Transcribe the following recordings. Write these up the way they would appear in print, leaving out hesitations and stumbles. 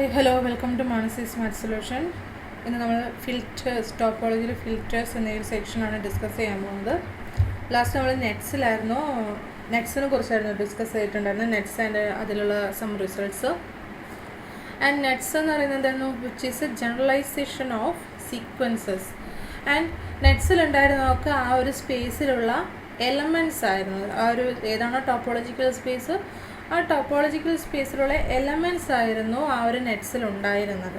Hi hello welcome to Manasi's maths solution. ഇന്ന് നമ്മൾ filters ടോപ്പോളജിയിൽ filters എന്നൊരു സെക്ഷനാണ് ഡിസ്കസ് ചെയ്യാൻ പോകുന്നത്. ലാസ്റ്റ് നമ്മൾ നെറ്റ്സിനെ കുറിച്ചായിരുന്നു ഡിസ്കസ് ചെയ്തിട്ടുണ്ടായിരുന്നു. നെറ്റ്സ് ആൻഡ് അതിലുള്ള സം റിസൾട്ട്സ്. ആൻഡ് നെറ്റ്സ് എന്ന് പറയുന്നത് എന്തായിരുന്നു? Which is a generalisation of sequences. And നെറ്റ്സിലുണ്ടായിരുന്നതൊക്കെ ആ ഒരു സ്പേസിലുള്ള എലമെൻറ്റ്സ് ആയിരുന്നു. ആ ഒരു ഏതാണോ ടോപ്പോളജിക്കൽ സ്പേസ്, ആ ടോപ്പോളജിക്കൽ സ്പേസിലുള്ള എലമെൻറ്റ്സ് ആയിരുന്നു ആ ഒരു നെറ്റ്സിൽ ഉണ്ടായിരുന്നത്.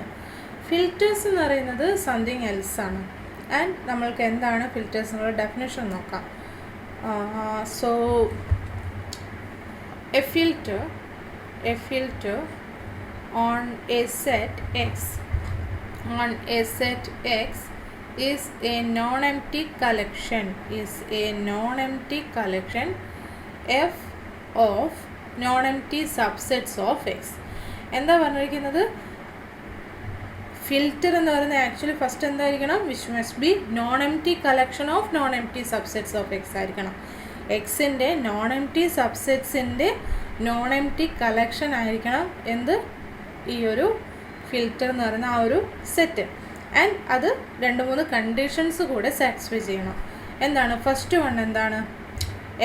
ഫിൽറ്റേഴ്സ് എന്ന് പറയുന്നത് സംതിങ് എൽസ് ആണ്. ആൻഡ് നമ്മൾക്ക് എന്താണ് ഫിൽറ്റേഴ്സ് എന്നുള്ള ഡെഫിനേഷൻ നോക്കാം. So A filter on a set X is a non-empty collection F of non-empty subsets of X. എന്താ പറഞ്ഞിരിക്കുന്നത്? ഫിൽറ്റർ എന്ന് പറയുന്നത് ആക്ച്വലി ഫസ്റ്റ് എന്തായിരിക്കണം? Which must be non empty collection of non empty subsets of X ആയിരിക്കണം. എക്സിൻ്റെ non empty സബ്സെറ്റ്സിൻ്റെ non empty collection ആയിരിക്കണം എന്ത്? ഈ ഒരു ഫിൽറ്റർ എന്ന് പറയുന്ന ആ ഒരു സെറ്റ്. ആൻഡ് അത് 2-3 കണ്ടീഷൻസ് കൂടെ സാറ്റിസ്ഫൈ ചെയ്യണം. എന്താണ് ഫസ്റ്റ് വൺ? എന്താണ്?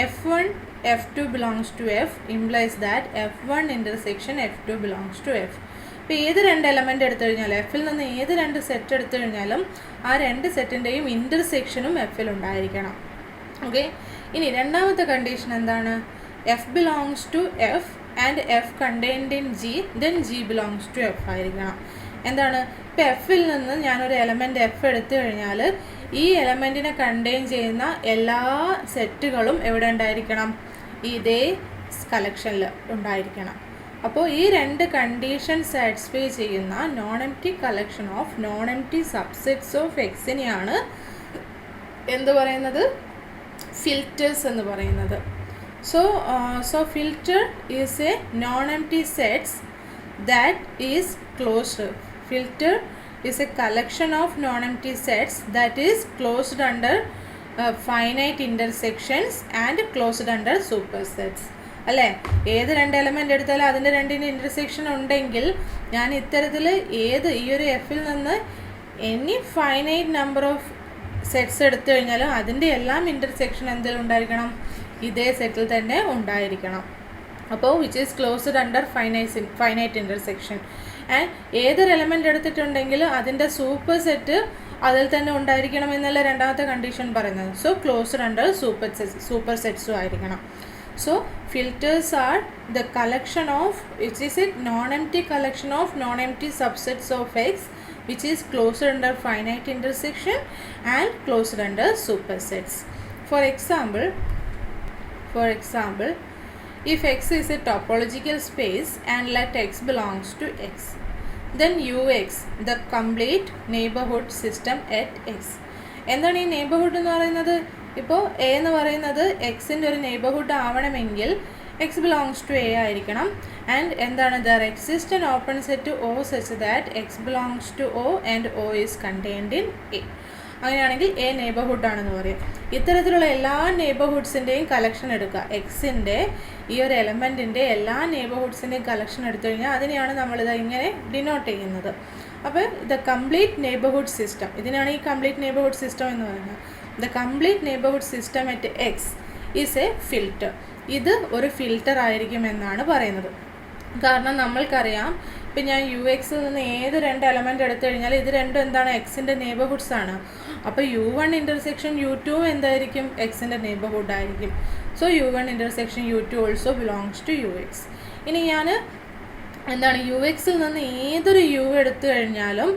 F1 F2 belongs to F implies that F1 intersection F2 belongs to F. ഇപ്പോൾ ഏത് 2 എലമെൻ്റ് എടുത്തു കഴിഞ്ഞാലും എഫിൽ നിന്ന് ഏത് 2 സെറ്റ് എടുത്തു കഴിഞ്ഞാലും ആ 2 സെറ്റിൻ്റെയും ഇൻ്റർസെക്ഷനും എഫിൽ ഉണ്ടായിരിക്കണം. ഓക്കെ. ഇനി രണ്ടാമത്തെ കണ്ടീഷൻ എന്താണ്? F belongs to F and F contained in G, then G belongs to F ആയിരിക്കണം. എന്താണ്? ഇപ്പോൾ എഫിൽ നിന്ന് ഞാനൊരു എലമെൻറ്റ് എഫ് എടുത്തു കഴിഞ്ഞാൽ ഈ എലമെൻറ്റിനെ കണ്ടെയ്ൻ ചെയ്യുന്ന എല്ലാ സെറ്റുകളും എവിടെ ഉണ്ടായിരിക്കണം? ഇതേ കളക്ഷനിൽ ഉണ്ടായിരിക്കണം. അപ്പോൾ ഈ 2 കണ്ടീഷൻ സാറ്റിസ്ഫൈ ചെയ്യുന്ന non empty collection of non empty subsets of എക്സിനെയാണ് എന്ത് പറയുന്നത്? ഫിൽറ്റേഴ്സ് എന്ന് പറയുന്നത്. So filter is a non-empty sets that is closed. Filter is a collection of non-empty sets that is closed under finite intersections and closed under supersets. അല്ലേ? ഏത് 2 element എടുത്താലും അതിൻ്റെ 2ൻ്റെ intersection ഉണ്ടെങ്കിൽ ഞാൻ ഇത്തരത്തിൽ ഈ ഒരു എഫിൽ നിന്ന് any finite number of sets എടുത്തു കഴിഞ്ഞാലും അതിൻ്റെ എല്ലാം ഇൻ്റർസെക്ഷൻ എന്തെങ്കിലും ഉണ്ടായിരിക്കണം? ഇതേ സെറ്റിൽ തന്നെ ഉണ്ടായിരിക്കണം. അപ്പോൾ which is closed under finite intersection. And ഏതൊരു എലമെൻ്റ് എടുത്തിട്ടുണ്ടെങ്കിൽ അതിൻ്റെ സൂപ്പർ സെറ്റ് അതിൽ തന്നെ ഉണ്ടായിരിക്കണം എന്നല്ല രണ്ടാമത്തെ കണ്ടീഷൻ പറയുന്നത്. സോ ക്ലോസ്ഡ് അണ്ടർ സൂപ്പർ സെറ്റ്സും ആയിരിക്കണം. So filters are the collection of which is A non empty collection of non empty subsets of X which is closed under finite intersection and closed under supersets. For example, if X is a topological space and let X belongs to X, then UX the complete neighborhood system at X. എന്താണ് ഈ neighbourhood എന്ന് പറയുന്നത്? ഇപ്പോൾ A എന്ന് പറയുന്നത് എക്സിൻ്റെ ഒരു neighbourhood ആവണമെങ്കിൽ X belongs to A ആയിരിക്കണം. ആൻഡ് എന്താണ്? There exist an open set O such that X belongs to O and O is contained in A. അങ്ങനെയാണെങ്കിൽ എ നെയ്ബർഹുഡ് ആണെന്ന് പറയും. ഇത്തരത്തിലുള്ള എല്ലാ നെയ്ബർഹുഡ്സിൻ്റെയും കളക്ഷൻ എടുക്കുക. എക്സിൻ്റെ ഈ ഒരു എലമെൻറ്റിൻ്റെ എല്ലാ നെയ്ബർഹുഡ്സിൻ്റെയും കളക്ഷൻ എടുത്തു കഴിഞ്ഞാൽ അതിനെയാണ് നമ്മളിത് ഇങ്ങനെ ഡിനോട്ട് ചെയ്യുന്നത്. അപ്പോൾ ദ കംപ്ലീറ്റ് നെയ്ബർഹുഡ് സിസ്റ്റം, ഇതിനാണ് ഈ കംപ്ലീറ്റ് നെയ്ബർഹുഡ് സിസ്റ്റം എന്ന് പറയുന്നത്. The complete neighbourhood system at X is a filter. ഇത് ഒരു ഫിൽറ്റർ ആയിരിക്കും എന്നാണ് പറയുന്നത്. കാരണം നമ്മൾക്കറിയാം, ഇപ്പം ഞാൻ യു എക്സിൽ നിന്ന് ഏത് 2 എലമെൻ്റ് എടുത്തു കഴിഞ്ഞാൽ ഇത് രണ്ടും എന്താണ്? എക്സിൻ്റെ നെയ്ബർഹുഡ്സ് ആണ്. അപ്പോൾ U1 ഇൻ്റർസെക്ഷൻ U2 എന്തായിരിക്കും? എക്സിൻ്റെ നെയ്ബർഹുഡ് ആയിരിക്കും. So U1 intersection U2 also belongs to UX. ഇനി ഞാൻ എന്താണ് യു എക്സിൽ നിന്ന് ഏതൊരു യു എടുത്തു കഴിഞ്ഞാലും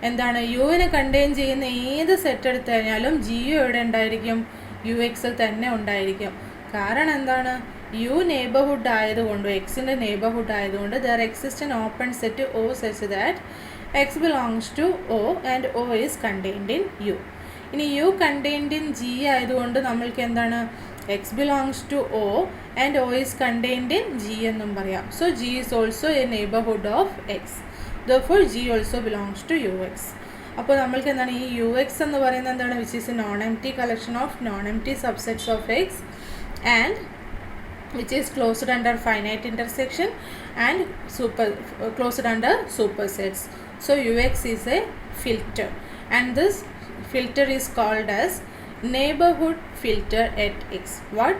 എന്താണ് യുവിനെ കണ്ടെയ്ൻ ചെയ്യുന്ന ഏത് സെറ്റ് എടുത്തു കഴിഞ്ഞാലും ജിയു എവിടെ ഉണ്ടായിരിക്കും? യു എക്സിൽ തന്നെ ഉണ്ടായിരിക്കും. കാരണം എന്താണ്? യു നെയ്ബർഹുഡ് ആയതുകൊണ്ട്, എക്സിൻ്റെ നെയ്ബർഹുഡ് ആയതുകൊണ്ട് there exist an open set O such that X belongs to O and O is contained in U. ഇനി യു കണ്ടെയ്ൻഡ് ഇൻ ജി ആയതുകൊണ്ട് നമ്മൾക്ക് എന്താണ്? X belongs to O and O is contained in G എന്നും പറയാം. So G is also a neighbourhood of X. therefore G also belongs to UX. അപ്പോൾ നമ്മൾക്ക് എന്താണ് ഈ UX എന്ന് പറയുന്നത് എന്താണ്? Which is A non empty collection of non empty subsets of X. And which is closed under finite intersection and closed under supersets. So UX is a filter, and this filter is called as neighborhood filter at X. What?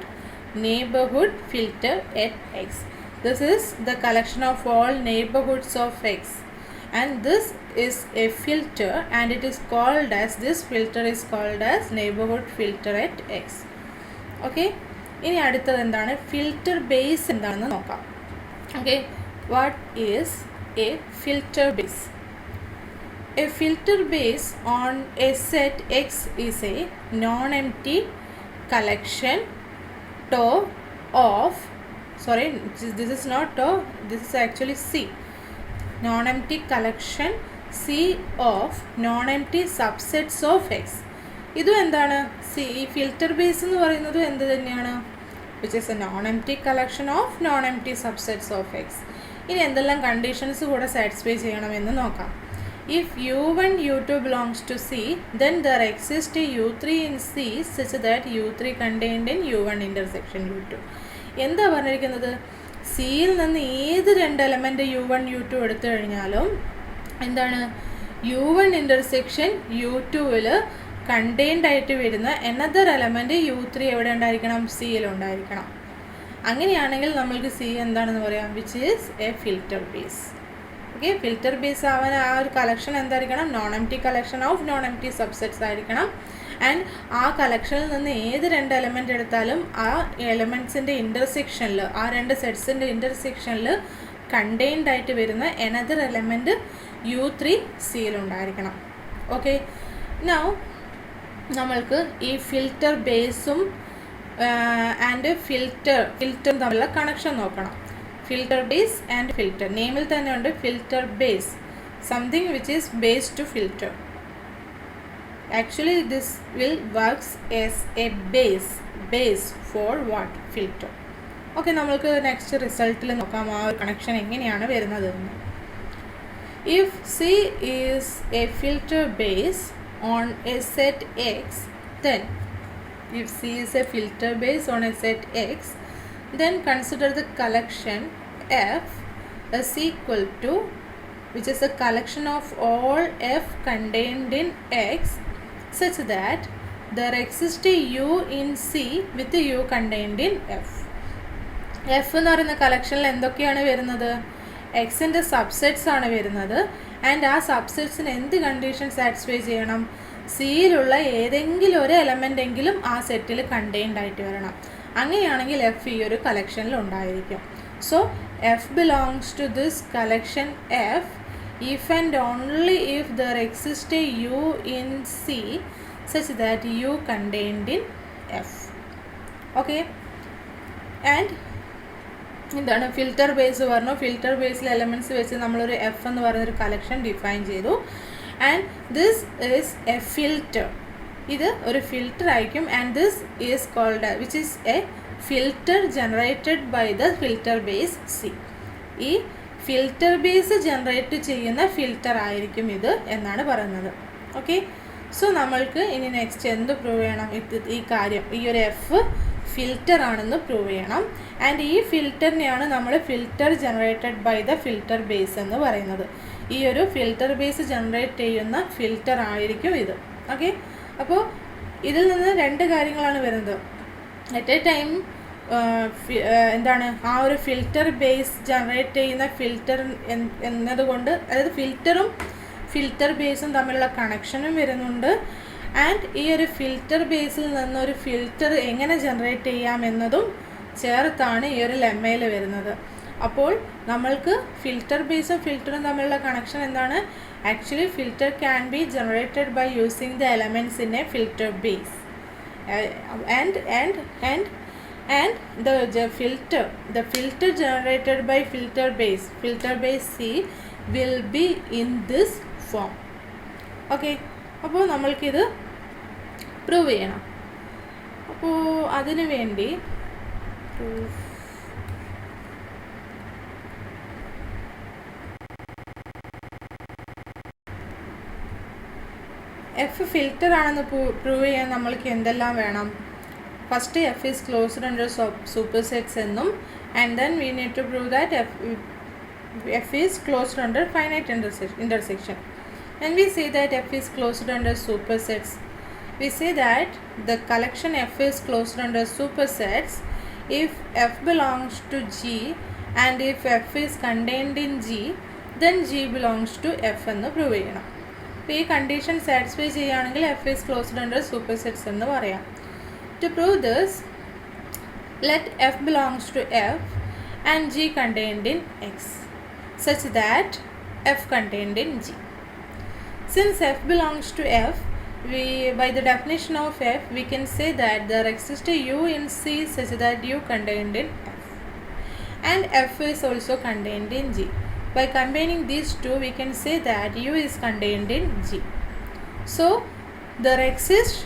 Neighborhood filter at X. This is the collection of all neighborhoods of X, and this is a filter, and it is called as, this filter is called as neighborhood filter at X. Okay, ഇനി അടുത്തത് എന്താണ്? Filter base എന്താണെന്ന് നോക്കാം. Okay, what is a filter base? A filter base on a set X is a non-empty collection of, sorry, this is not tau, this is actually C. Non-empty collection C of non-empty subsets of X. ഇതും എന്താണ്? ഈ filter base എന്ന് പറയുന്നത് എന്ത് തന്നെയാണ്? Which is A non-empty collection of non-empty subsets of X. ഇനി എന്തെല്ലാം conditions കൂടെ സാറ്റിസ്ഫൈ ചെയ്യണമെന്ന് നോക്കാം. If U1 U2 belongs to C, then there exists a U3 in C such that U3 contained in U1 intersection U2. എന്താ പറഞ്ഞിരിക്കുന്നത്? സിയിൽ നിന്ന് ഏത് രണ്ട് എലമെൻറ്റ് U1 U2 എടുത്തു കഴിഞ്ഞാലും എന്താണ്, U1 ഇൻ്റർസെക്ഷൻ U2വിൽ കണ്ടെയ്ൻഡ് ആയിട്ട് വരുന്ന എനദർ എലമെൻറ്റ് U3 എവിടെ ഉണ്ടായിരിക്കണം? സിയിലുണ്ടായിരിക്കണം. അങ്ങനെയാണെങ്കിൽ നമ്മൾക്ക് സി എന്താണെന്ന് പറയാം? Which is a filter base. Okay, filter base ആവാൻ ആ ഒരു കളക്ഷൻ എന്തായിരിക്കണം? non-empty collection of non-empty subsets ആയിരിക്കണം. ആൻഡ് ആ കളക്ഷനിൽ നിന്ന് ഏത് രണ്ട് എലമെൻ്റ് എടുത്താലും ആ എലമെൻറ്റ്സിൻ്റെ ഇൻ്റർസെക്ഷനിൽ, ആ രണ്ട് സെറ്റ്സിൻ്റെ ഇൻ്റർസെക്ഷനിൽ കണ്ടെയ്ൻഡ് ആയിട്ട് വരുന്ന എനദർ എലമെൻറ്റ് U3 സിയിലുണ്ടായിരിക്കണം. ഓക്കെ, നൗ നമ്മൾക്ക് ഈ ഫിൽറ്റർ ബേസും ആൻഡ് ഫിൽറ്ററും തമ്മിലുള്ള കണക്ഷൻ നോക്കണം. ഫിൽറ്റർ ബേസ് ആൻഡ് ഫിൽറ്റർ, നെയിമിൽ തന്നെ ഉണ്ട് filter base, something which is base to filter. Actually this will works as a base for what? Filter. Okay, നമ്മൾക്ക് നെക്സ്റ്റ് റിസൾട്ടിൽ നോക്കാം ആ ഒരു കണക്ഷൻ എങ്ങനെയാണ് വരുന്നത് എന്ന്. If C is a filter base on a set X, then if C is a filter base on a set X, then consider the collection F is equal to, which is a collection of all F contained in X such that there exists a U in C with a U contained in F. F എന്ന് പറയുന്ന കളക്ഷനിൽ എന്തൊക്കെയാണ് വരുന്നത്? എക്സിൻ്റെ subsets ആണ് വരുന്നത്. And ആ സബ്സെറ്റ്സിന് എന്ത് condition satisfy ചെയ്യണം? സിയിലുള്ള ഏതെങ്കിലും ഒരു എലമെൻ്റ് എങ്കിലും ആ സെറ്റിൽ കണ്ടെയ്ൻഡ് ആയിട്ട് വരണം. അങ്ങനെയാണെങ്കിൽ എഫ് ഈ ഒരു കളക്ഷനിൽ ഉണ്ടായിരിക്കും. So F belongs to this collection F if and only if there exist a U in C such that U contained in F. Okay, and എന്താണ് ഫിൽറ്റർ ബേസ് പറഞ്ഞു? ഫിൽറ്റർ ബേസിലെ എലമെൻറ്റ്സ് വെച്ച് നമ്മളൊരു എഫ് എന്ന് പറയുന്നൊരു കളക്ഷൻ ഡിഫൈൻ ചെയ്തു. And this is a filter. ഇത് ഒരു ഫിൽറ്റർ ആയിരിക്കും. And this is called which is a filter generated by the filter base C. ഈ ഫിൽറ്റർ ബേസ് ജനറേറ്റ് ചെയ്യുന്ന ഫിൽറ്റർ ആയിരിക്കും ഇത് എന്നാണ് പറയുന്നത്. ഓക്കെ, സോ നമ്മൾക്ക് ഇനി നെക്സ്റ്റ് എന്ത് പ്രൂവ് ചെയ്യണം? ഈ കാര്യം, ഈ ഒരു എഫ് ഫിൽറ്റർ ആണെന്ന് പ്രൂവ് ചെയ്യണം. ആൻഡ് ഈ ഫിൽറ്ററിനെയാണ് നമ്മൾ filter generated by the filter base എന്ന് പറയുന്നത്. ഈ ഒരു ഫിൽറ്റർ ബേസ് ജനറേറ്റ് ചെയ്യുന്ന ഫിൽറ്റർ ആയിരിക്കും ഇത്. ഓക്കെ, അപ്പോൾ ഇതിൽ നിന്ന് രണ്ട് കാര്യങ്ങളാണ് വരുന്നത്. അറ്റ് എ ടൈം എന്താണ് ആ ഒരു ഫിൽറ്റർ ബേസ് ജനറേറ്റ് ചെയ്യുന്ന ഫിൽറ്റർ എന്നതുകൊണ്ട്, അതായത് ഫിൽറ്ററും ഫിൽറ്റർ ബേസും തമ്മിലുള്ള കണക്ഷനും വരുന്നുണ്ട്. ആൻഡ് ഈ ഒരു ഫിൽറ്റർ ബേസിൽ നിന്നൊരു ഫിൽറ്റർ എങ്ങനെ ജനറേറ്റ് ചെയ്യാമെന്നതും ചേർത്താണ് ഈ ഒരു ലെമ്മയിൽ വരുന്നത്. അപ്പോൾ നമ്മൾക്ക് ഫിൽറ്റർ ബേസും ഫിൽറ്ററും തമ്മിലുള്ള കണക്ഷൻ എന്താണ്? Actually filter can be generated by using the elements in a filter base. and the filter generated by filter base C will be in this form. Okay, അപ്പോൾ നമ്മൾക്കിത് പ്രൂവ് ചെയ്യണം. അപ്പോൾ അതിനു വേണ്ടി എഫ് ഫിൽറ്റർ ആണെന്ന് prove ചെയ്യാൻ നമ്മൾക്ക് എന്തെല്ലാം വേണം? first f is closed under supersets എന്നും and then we need to prove that f is closed under finite intersection. And we say that f is closed under supersets. We say that the collection f is closed under supersets if f belongs to G and if f is contained in G, then G belongs to f എന്ന് prove ചെയ്യണം. അപ്പോൾ ഈ condition satisfy ചെയ്യുകയാണെങ്കിൽ f is closed under supersets എന്ന് പറയാം. To prove this, let f belongs to f and G contained in X such that f contained in G. Since f belongs to f, by the definition of f, we can say that there exists a u in C such that u contained in f and f is also contained in G. By combining these two, we can say that u is contained in G. So there exists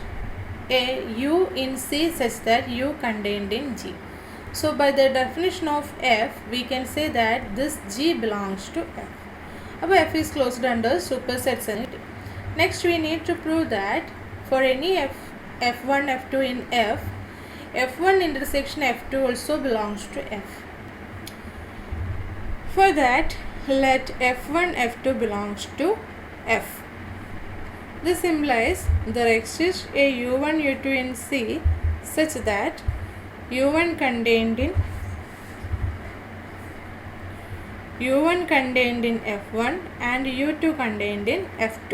a u in C such that u contained in G. So by the definition of f, we can say that this G belongs to f. Now f is closed under supersets. Next we need to prove that for any f1, f2 in f, f1 intersection f2 also belongs to f. For that, let f1, f2 belongs to f. This implies there exists a u1, u2 in C such that u1 contained in f1 and u2 contained in f2.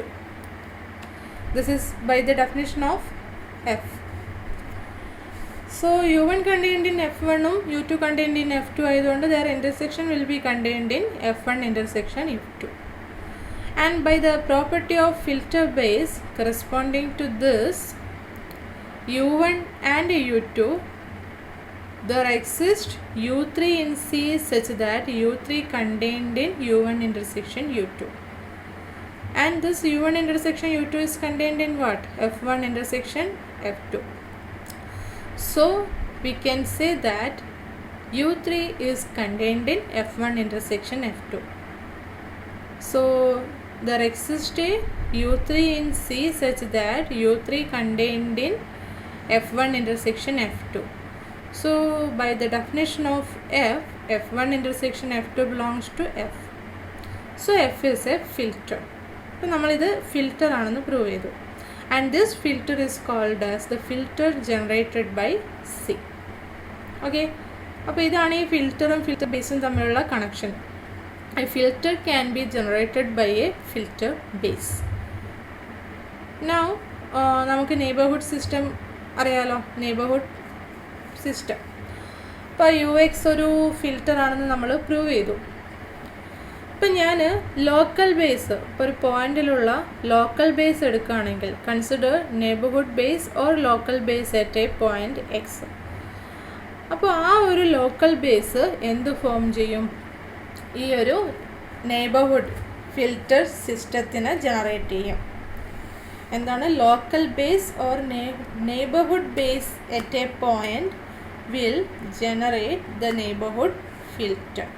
This is by the definition of f. So u1 contained in f1 u2 contained in f2 ayathukonde their intersection will be contained in f1 intersection f2. And by the property of filter base corresponding to this u1 and u2, there exists u3 in C such that u3 contained in u1 intersection u2. And this u1 intersection u2 is contained in what? f1 intersection f2. So we can say that u3 is contained in f1 intersection f2. So there exists a u3 in C such that u3 contained in f1 intersection f2. So by the definition of f, f1 intersection f2 belongs to f. So f is a filter. അപ്പോൾ നമ്മളിത് filter ആണെന്ന് prove ചെയ്തു. And this filter is called as the filter generated by C. Okay, അപ്പോൾ ഇതാണ് ഈ ഫിൽറ്ററും filter ബേസും തമ്മിലുള്ള connection. A filter can be generated by a filter base. Now നമുക്ക് നെയ്ബർഹുഡ് സിസ്റ്റം അറിയാലോ, നെയ്ബർഹുഡ് സിസ്റ്റം. അപ്പോൾ യു എക്സ് ഒരു ഫിൽറ്റർ ആണെന്ന് നമ്മൾ പ്രൂവ് ചെയ്തു. ഇപ്പം ഞാൻ ലോക്കൽ ബേസ്, ഇപ്പോൾ ഒരു പോയിന്റിലുള്ള ലോക്കൽ ബേസ് എടുക്കുകയാണെങ്കിൽ consider neighbourhood base or local base at A point X. അപ്പോൾ ആ ഒരു ലോക്കൽ ബേസ് എന്ത് ഫോം ചെയ്യും? ഈ ഒരു നെയ്ബർഹുഡ് ഫിൽറ്റർ സിസ്റ്റത്തിനെ ജനറേറ്റ് ചെയ്യും. എന്താണ് local base or neighbourhood base at A point will generate the neighbourhood filter.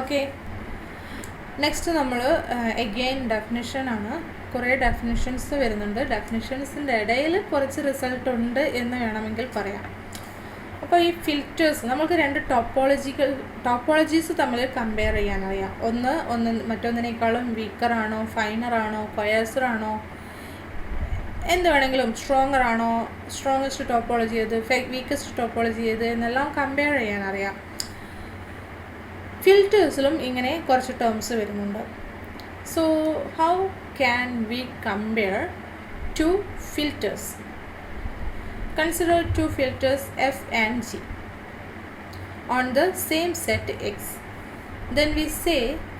Okay, next നമ്മൾ എഗെയിൻ ഡെഫിനിഷനാണ്. കുറേ ഡെഫിനിഷൻസ് വരുന്നുണ്ട്. ഡെഫിനിഷൻസിൻ്റെ ഇടയിൽ കുറച്ച് റിസൾട്ട് ഉണ്ട് എന്ന് വേണമെങ്കിൽ പറയാം. അപ്പോൾ ഈ ഫിൽറ്റേഴ്സ് നമുക്ക് രണ്ട് ടോപ്പോളജീസ് തമ്മിൽ കമ്പയർ ചെയ്യാനറിയാം. ഒന്ന് മറ്റൊന്നിനേക്കാളും വീക്കറാണോ, ഫൈനറാണോ, കൊയാസറാണോ, എന്ത് വേണമെങ്കിലും, സ്ട്രോങ്ങസ്റ്റ് ടോപ്പോളജി ഏത്, വീക്കസ്റ്റ് ടോപ്പോളജി ഏത് എന്നെല്ലാം കമ്പയർ ചെയ്യാനറിയാം. ഫിൽറ്റേഴ്സിലും ഇങ്ങനെ കുറച്ച് ടേംസ് വരുന്നുണ്ട്. So how can we compare two filters? Consider two filters f and g on the same set x. Then we say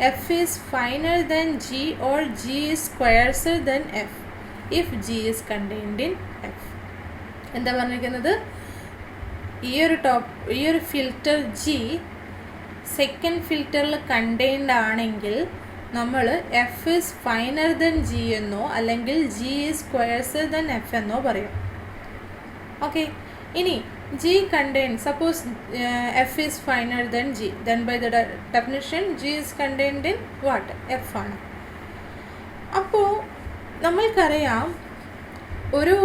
f is finer than g or g is squarcer than f if g is contained in f. എന്താ പറഞ്ഞിരിക്കുന്നത്? ഈ ഒരു filter g second ഫിൽറ്ററിൽ contained ആണെങ്കിൽ നമ്മൾ F is finer than G എന്നോ അല്ലെങ്കിൽ G is coarser than F എന്നോ പറയും. ഓക്കെ, ഇനി G contain, suppose F is finer than G, then by the definition G is contained in what? F ആണ്. അപ്പോൾ നമ്മൾക്കറിയാം ഒരു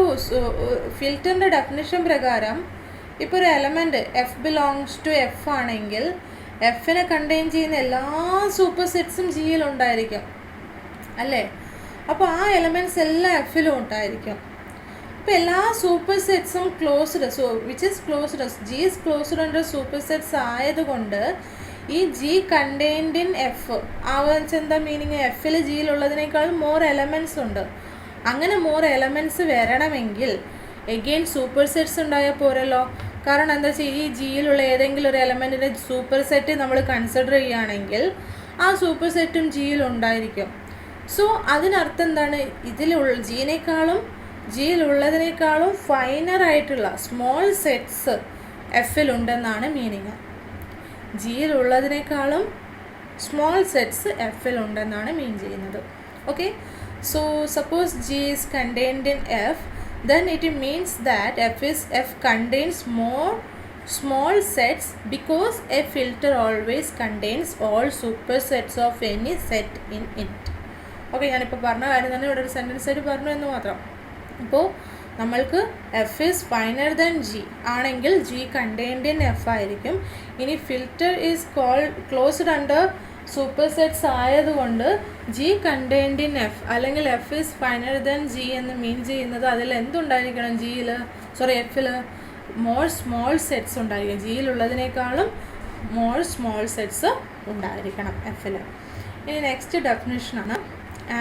ഫിൽറ്ററിൻ്റെ ഡെഫിനിഷൻ പ്രകാരം ഇപ്പോൾ ഒരു element F belongs to F ആണെങ്കിൽ എഫിനെ കണ്ടെയ്ൻ ചെയ്യുന്ന എല്ലാ സൂപ്പർ സെറ്റ്സും ജിയിലുണ്ടായിരിക്കും അല്ലേ. അപ്പോൾ ആ എലമെൻറ്റ്സ് എല്ലാം എഫിലും ഉണ്ടായിരിക്കും. അപ്പോൾ എല്ലാ സൂപ്പർ സെറ്റ്സും closed, which is closed, G is closed under supersets ആയതുകൊണ്ട് ഈ ജി കണ്ടെയ്ൻഡ് ഇൻ എഫ് എന്താ മീനിങ്, എഫിൽ ജിയിലുള്ളതിനേക്കാൾ മോർ എലമെൻറ്റ്സ് ഉണ്ട്. അങ്ങനെ മോർ എലമെൻറ്റ്സ് വരണമെങ്കിൽ എഗെയിൻ സൂപ്പർ സെറ്റ്സ് ഉണ്ടായാൽ പോരല്ലോ. കാരണം എന്താ വെച്ചാൽ ഈ ജിയിലുള്ള ഏതെങ്കിലും ഒരു എലമെൻറ്റിൻ്റെ സൂപ്പർ സെറ്റ് നമ്മൾ കൺസിഡർ ചെയ്യുകയാണെങ്കിൽ ആ സൂപ്പർ സെറ്റും ജിയിലുണ്ടായിരിക്കും. സോ അതിനർത്ഥം എന്താണ്, ജിയിലുള്ളതിനേക്കാളും ഫൈനറായിട്ടുള്ള സ്മോൾ സെറ്റ്സ് എഫിലുണ്ടെന്നാണ് മീനിങ്. ജിയിലുള്ളതിനേക്കാളും സ്മോൾ സെറ്റ്സ് എഫിലുണ്ടെന്നാണ് മീൻ ചെയ്യുന്നത്. Okay, so suppose G is contained in F, then it means that F contains more small sets because a filter always contains all supersets of any set in it. Okay, ഞാനിപ്പോൾ പറഞ്ഞ കാര്യം തന്നെ ഇവിടെ ഒരു sentence ആയിട്ട് പറഞ്ഞു എന്ന് മാത്രം. അപ്പോൾ നമ്മൾക്ക് F is finer than G ആണെങ്കിൽ ജി കണ്ടെയ്ൻഡ് ഇൻ എഫ് ആയിരിക്കും. ഇനി filter is closed under supersets ആയതുകൊണ്ട് ജി കണ്ടെയ്ൻഡ് ഇൻ എഫ് അല്ലെങ്കിൽ F is finer than G എന്ന് മീൻ ചെയ്യുന്നത് അതിൽ എന്തുണ്ടായിരിക്കണം, എഫിൽ മോർ സ്മോൾ സെറ്റ്സ് ഉണ്ടായിരിക്കും. ജിയിലുള്ളതിനേക്കാളും മോർ സ്മോൾ സെറ്റ്സ് ഉണ്ടായിരിക്കണം എഫിൽ. ഇനി നെക്സ്റ്റ് ഡെഫിനിഷനാണ്.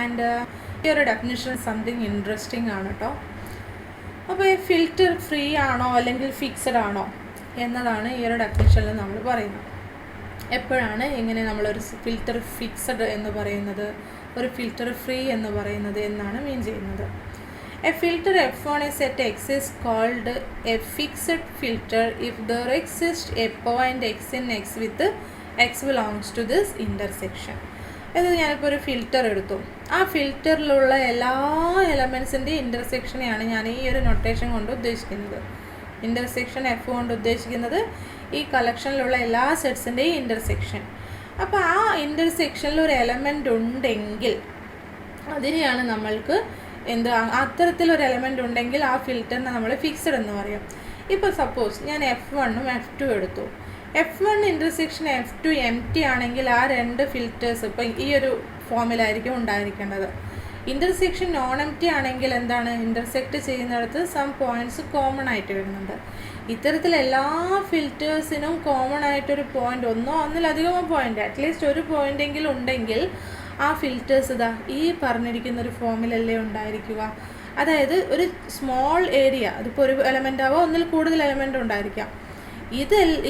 ആൻഡ് ഈ ഒരു ഡെഫിനിഷൻ സംതിങ് ഇൻട്രസ്റ്റിംഗ് ആണ് കേട്ടോ. അപ്പോൾ ഈ ഫിൽറ്റർ ഫ്രീ ആണോ അല്ലെങ്കിൽ ഫിക്സഡ് ആണോ എന്നതാണ് ഈ ഒരു ഡെഫിനിഷനിൽ നമ്മൾ പറയുന്നത്. എപ്പോഴാണ് ഇങ്ങനെ നമ്മളൊരു ഫിൽറ്റർ ഫിക്സഡ് എന്ന് പറയുന്നത്, ഒരു ഫിൽറ്റർ ഫ്രീ എന്ന് പറയുന്നത് എന്നാണ് മീൻ ചെയ്യുന്നത്. A filter F on a set X is called a fixed filter if there exist a point X in X with X belongs to this intersection. ഇത് ഞാനിപ്പോൾ ഒരു ഫിൽറ്റർ എടുത്തു. ആ ഫിൽറ്ററിലുള്ള എല്ലാ എലമെൻസിൻ്റെ ഇൻ്റർസെക്ഷനെയാണ് ഞാൻ ഈ ഒരു നൊട്ടേഷൻ കൊണ്ട് ഉദ്ദേശിക്കുന്നത്. ഇൻ്റർസെക്ഷൻ എഫ് കൊണ്ട് ഉദ്ദേശിക്കുന്നത് ഈ കളക്ഷനിലുള്ള എല്ലാ സെറ്റ്സിൻ്റെയും ഇൻ്റർസെക്ഷൻ. അപ്പോൾ ആ ഇൻ്റർസെക്ഷനിൽ ഒരു എലമെൻ്റ് ഉണ്ടെങ്കിൽ അതിനെയാണ് നമ്മൾക്ക് അത്തരത്തിലൊരു എലമെൻ്റ് ഉണ്ടെങ്കിൽ ആ ഫിൽറ്ററിനെ നമ്മൾ ഫിക്സഡ് എന്ന് പറയും. ഇപ്പോൾ സപ്പോസ് ഞാൻ F1ഉം F2 എടുത്തു. F1 intersection F2 M T ആണെങ്കിൽ ആ രണ്ട് ഫിൽറ്റേഴ്സ് ഇപ്പം ഈ ഒരു ഫോമിലായിരിക്കും ഉണ്ടായിരിക്കേണ്ടത്. ഇൻ്റർസെക്ഷൻ നോൺ എം ടി ആണെങ്കിൽ എന്താണ്, ഇൻ്റർസെക്റ്റ് ചെയ്യുന്നിടത്ത് സം പോയിൻറ്റ്സ് കോമൺ ആയിട്ട് വരുന്നുണ്ട്. ഇത്തരത്തിൽ എല്ലാ ഫിൽറ്റേഴ്സിനും കോമൺ ആയിട്ടൊരു പോയിൻ്റ്, ഒന്നിലധികമോ പോയിൻ്റ്, അറ്റ്ലീസ്റ്റ് ഒരു പോയിൻ്റെങ്കിലും ഉണ്ടെങ്കിൽ ആ ഫിൽറ്റേഴ്സ് ഈ പറഞ്ഞിരിക്കുന്ന ഒരു ഫോമിലല്ലേ ഉണ്ടായിരിക്കുക. അതായത് ഒരു സ്മോൾ ഏരിയ, അതിപ്പോൾ ഒരു എലമെൻ്റ് ആവാം, ഒന്നിൽ കൂടുതൽ എലമെൻ്റ് ഉണ്ടായിരിക്കാം.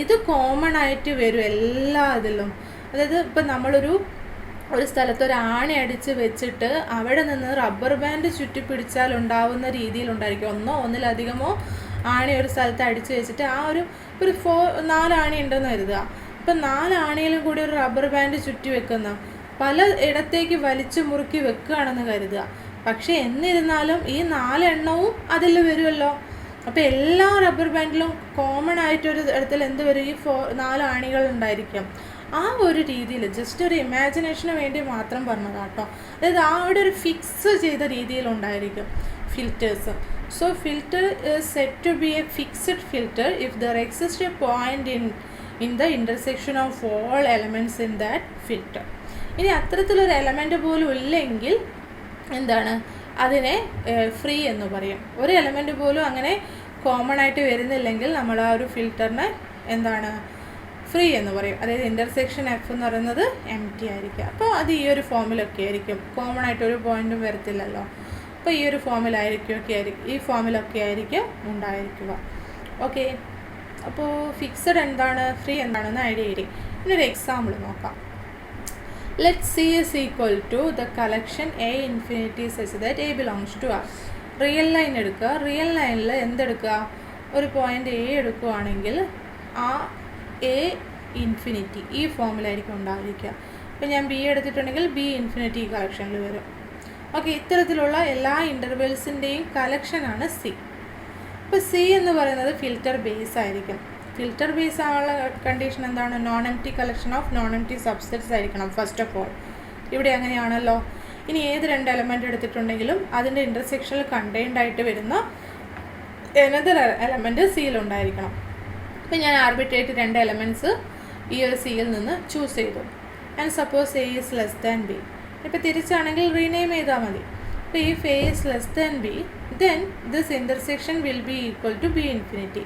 ഇത് കോമൺ ആയിട്ട് വരും എല്ലാ ഇതിലും. അതായത് ഇപ്പം നമ്മളൊരു സ്ഥലത്ത് ഒരു ആണി അടിച്ച് വെച്ചിട്ട് അവിടെ നിന്ന് റബ്ബർ ബാൻഡ് ചുറ്റി പിടിച്ചാൽ ഉണ്ടാവുന്ന രീതിയിലുണ്ടായിരിക്കും. ഒന്നിലധികമോ ആണി ഒരു സ്ഥലത്ത് അടിച്ച് വെച്ചിട്ട് ആ ഒരു 4 ആണി ഉണ്ടെന്ന് കരുതുക. ഇപ്പം 4 ആണിയിലും കൂടി ഒരു റബ്ബർ ബാൻഡ് ചുറ്റി വെക്കുന്ന പല ഇടത്തേക്ക് വലിച്ചു മുറുക്കി വെക്കുകയാണെന്ന് കരുതുക. പക്ഷേ എന്നിരുന്നാലും ഈ 4 എണ്ണവും അതിൽ വരുമല്ലോ. അപ്പോൾ എല്ലാ റബ്ബർ ബാൻഡിലും കോമൺ ആയിട്ടൊരു ഇടത്തിൽ എന്ത് വരും, ഈ 4 ആണികൾ ഉണ്ടായിരിക്കും. ആ ഒരു രീതിയിൽ ജസ്റ്റ് ഒരു ഇമാജിനേഷന് വേണ്ടി മാത്രം പറഞ്ഞതാട്ടോ. അതായത് ആ ഒരു ഫിക്സ് ചെയ്ത രീതിയിലുണ്ടായിരിക്കും filters. So filter is set to be a fixed filter if there exist a point in the intersection of all elements in that filter. ഇനി അത്തരത്തിലൊരു എലമെൻറ്റ് പോലും ഇല്ലെങ്കിൽ എന്താണ്, അതിനെ ഫ്രീ എന്ന് പറയും. ഒരു എലമെൻറ്റ് പോലും അങ്ങനെ കോമൺ ആയിട്ട് വരുന്നില്ലെങ്കിൽ നമ്മൾ ആ ഒരു ഫിൽറ്ററിനെ എന്താണ്, ഫ്രീ എന്ന് പറയും. അതായത് ഇൻ്റർസെക്ഷൻ എഫ് എന്ന് പറയുന്നത് എം ടി ആയിരിക്കും. അപ്പോൾ അത് ഈ ഒരു ഫോമിലൊക്കെ ആയിരിക്കും, കോമൺ ആയിട്ട് ഒരു പോയിൻറ്റും വരത്തില്ലല്ലോ. അപ്പോൾ ഈ ഒരു ഈ ഫോമിലൊക്കെ ആയിരിക്കും ഉണ്ടായിരിക്കുക. ഓക്കെ, അപ്പോൾ ഫിക്സഡ് എന്താണ്, ഫ്രീ എന്താണെന്ന് ഐഡിയ ചെയ്യും. ഇന്നൊരു എക്സാമ്പിൾ നോക്കാം. Let C is equal to the collection A infinity such that A belongs to R. Real line എടുക്കുക. റിയൽ ലൈനിൽ എന്തെടുക്കുക, ഒരു പോയിൻ്റ് A എടുക്കുകയാണെങ്കിൽ ആ A ഇൻഫിനിറ്റി ഈ ഫോമിലായിരിക്കും ഉണ്ടായിരിക്കുക. ഇപ്പോൾ ഞാൻ B എടുത്തിട്ടുണ്ടെങ്കിൽ B ഇൻഫിനിറ്റി ഈ കളക്ഷനിൽ വരും. ഓക്കെ, ഇത്തരത്തിലുള്ള എല്ലാ ഇൻ്റർവെൽസിൻ്റെയും കളക്ഷനാണ് C. ഇപ്പോൾ C എന്ന് പറയുന്നത് ഫിൽറ്റർ ബേസ് ആയിരിക്കും. ഫിൽറ്റർ ബേസ് ആവാനുള്ള കണ്ടീഷൻ എന്താണ്, non M T collection of non M T subsets ആയിരിക്കണം ഫസ്റ്റ് ഓഫ് ഓൾ. ഇവിടെ അങ്ങനെയാണല്ലോ. ഇനി ഏത് 2 എലമെൻ്റ് എടുത്തിട്ടുണ്ടെങ്കിലും അതിൻ്റെ ഇൻ്റർസെക്ഷനിൽ കണ്ടെയ്ൻഡ് ആയിട്ട് വരുന്ന ഏതൊരു എലമെൻറ്റ് സിയിലുണ്ടായിരിക്കണം. അപ്പോൾ ഞാൻ ആർബിട്രേറ്റ് 2 എലമെൻറ്റ്സ് ഈ ഒരു സിയിൽ നിന്ന് ചൂസ് ചെയ്തു. And suppose A is less than B. ഇപ്പോൾ തിരിച്ചാണെങ്കിൽ റീനെയിം ചെയ്താൽ മതി. അപ്പോൾ if a is less than b, then this intersection will be equal to b infinity.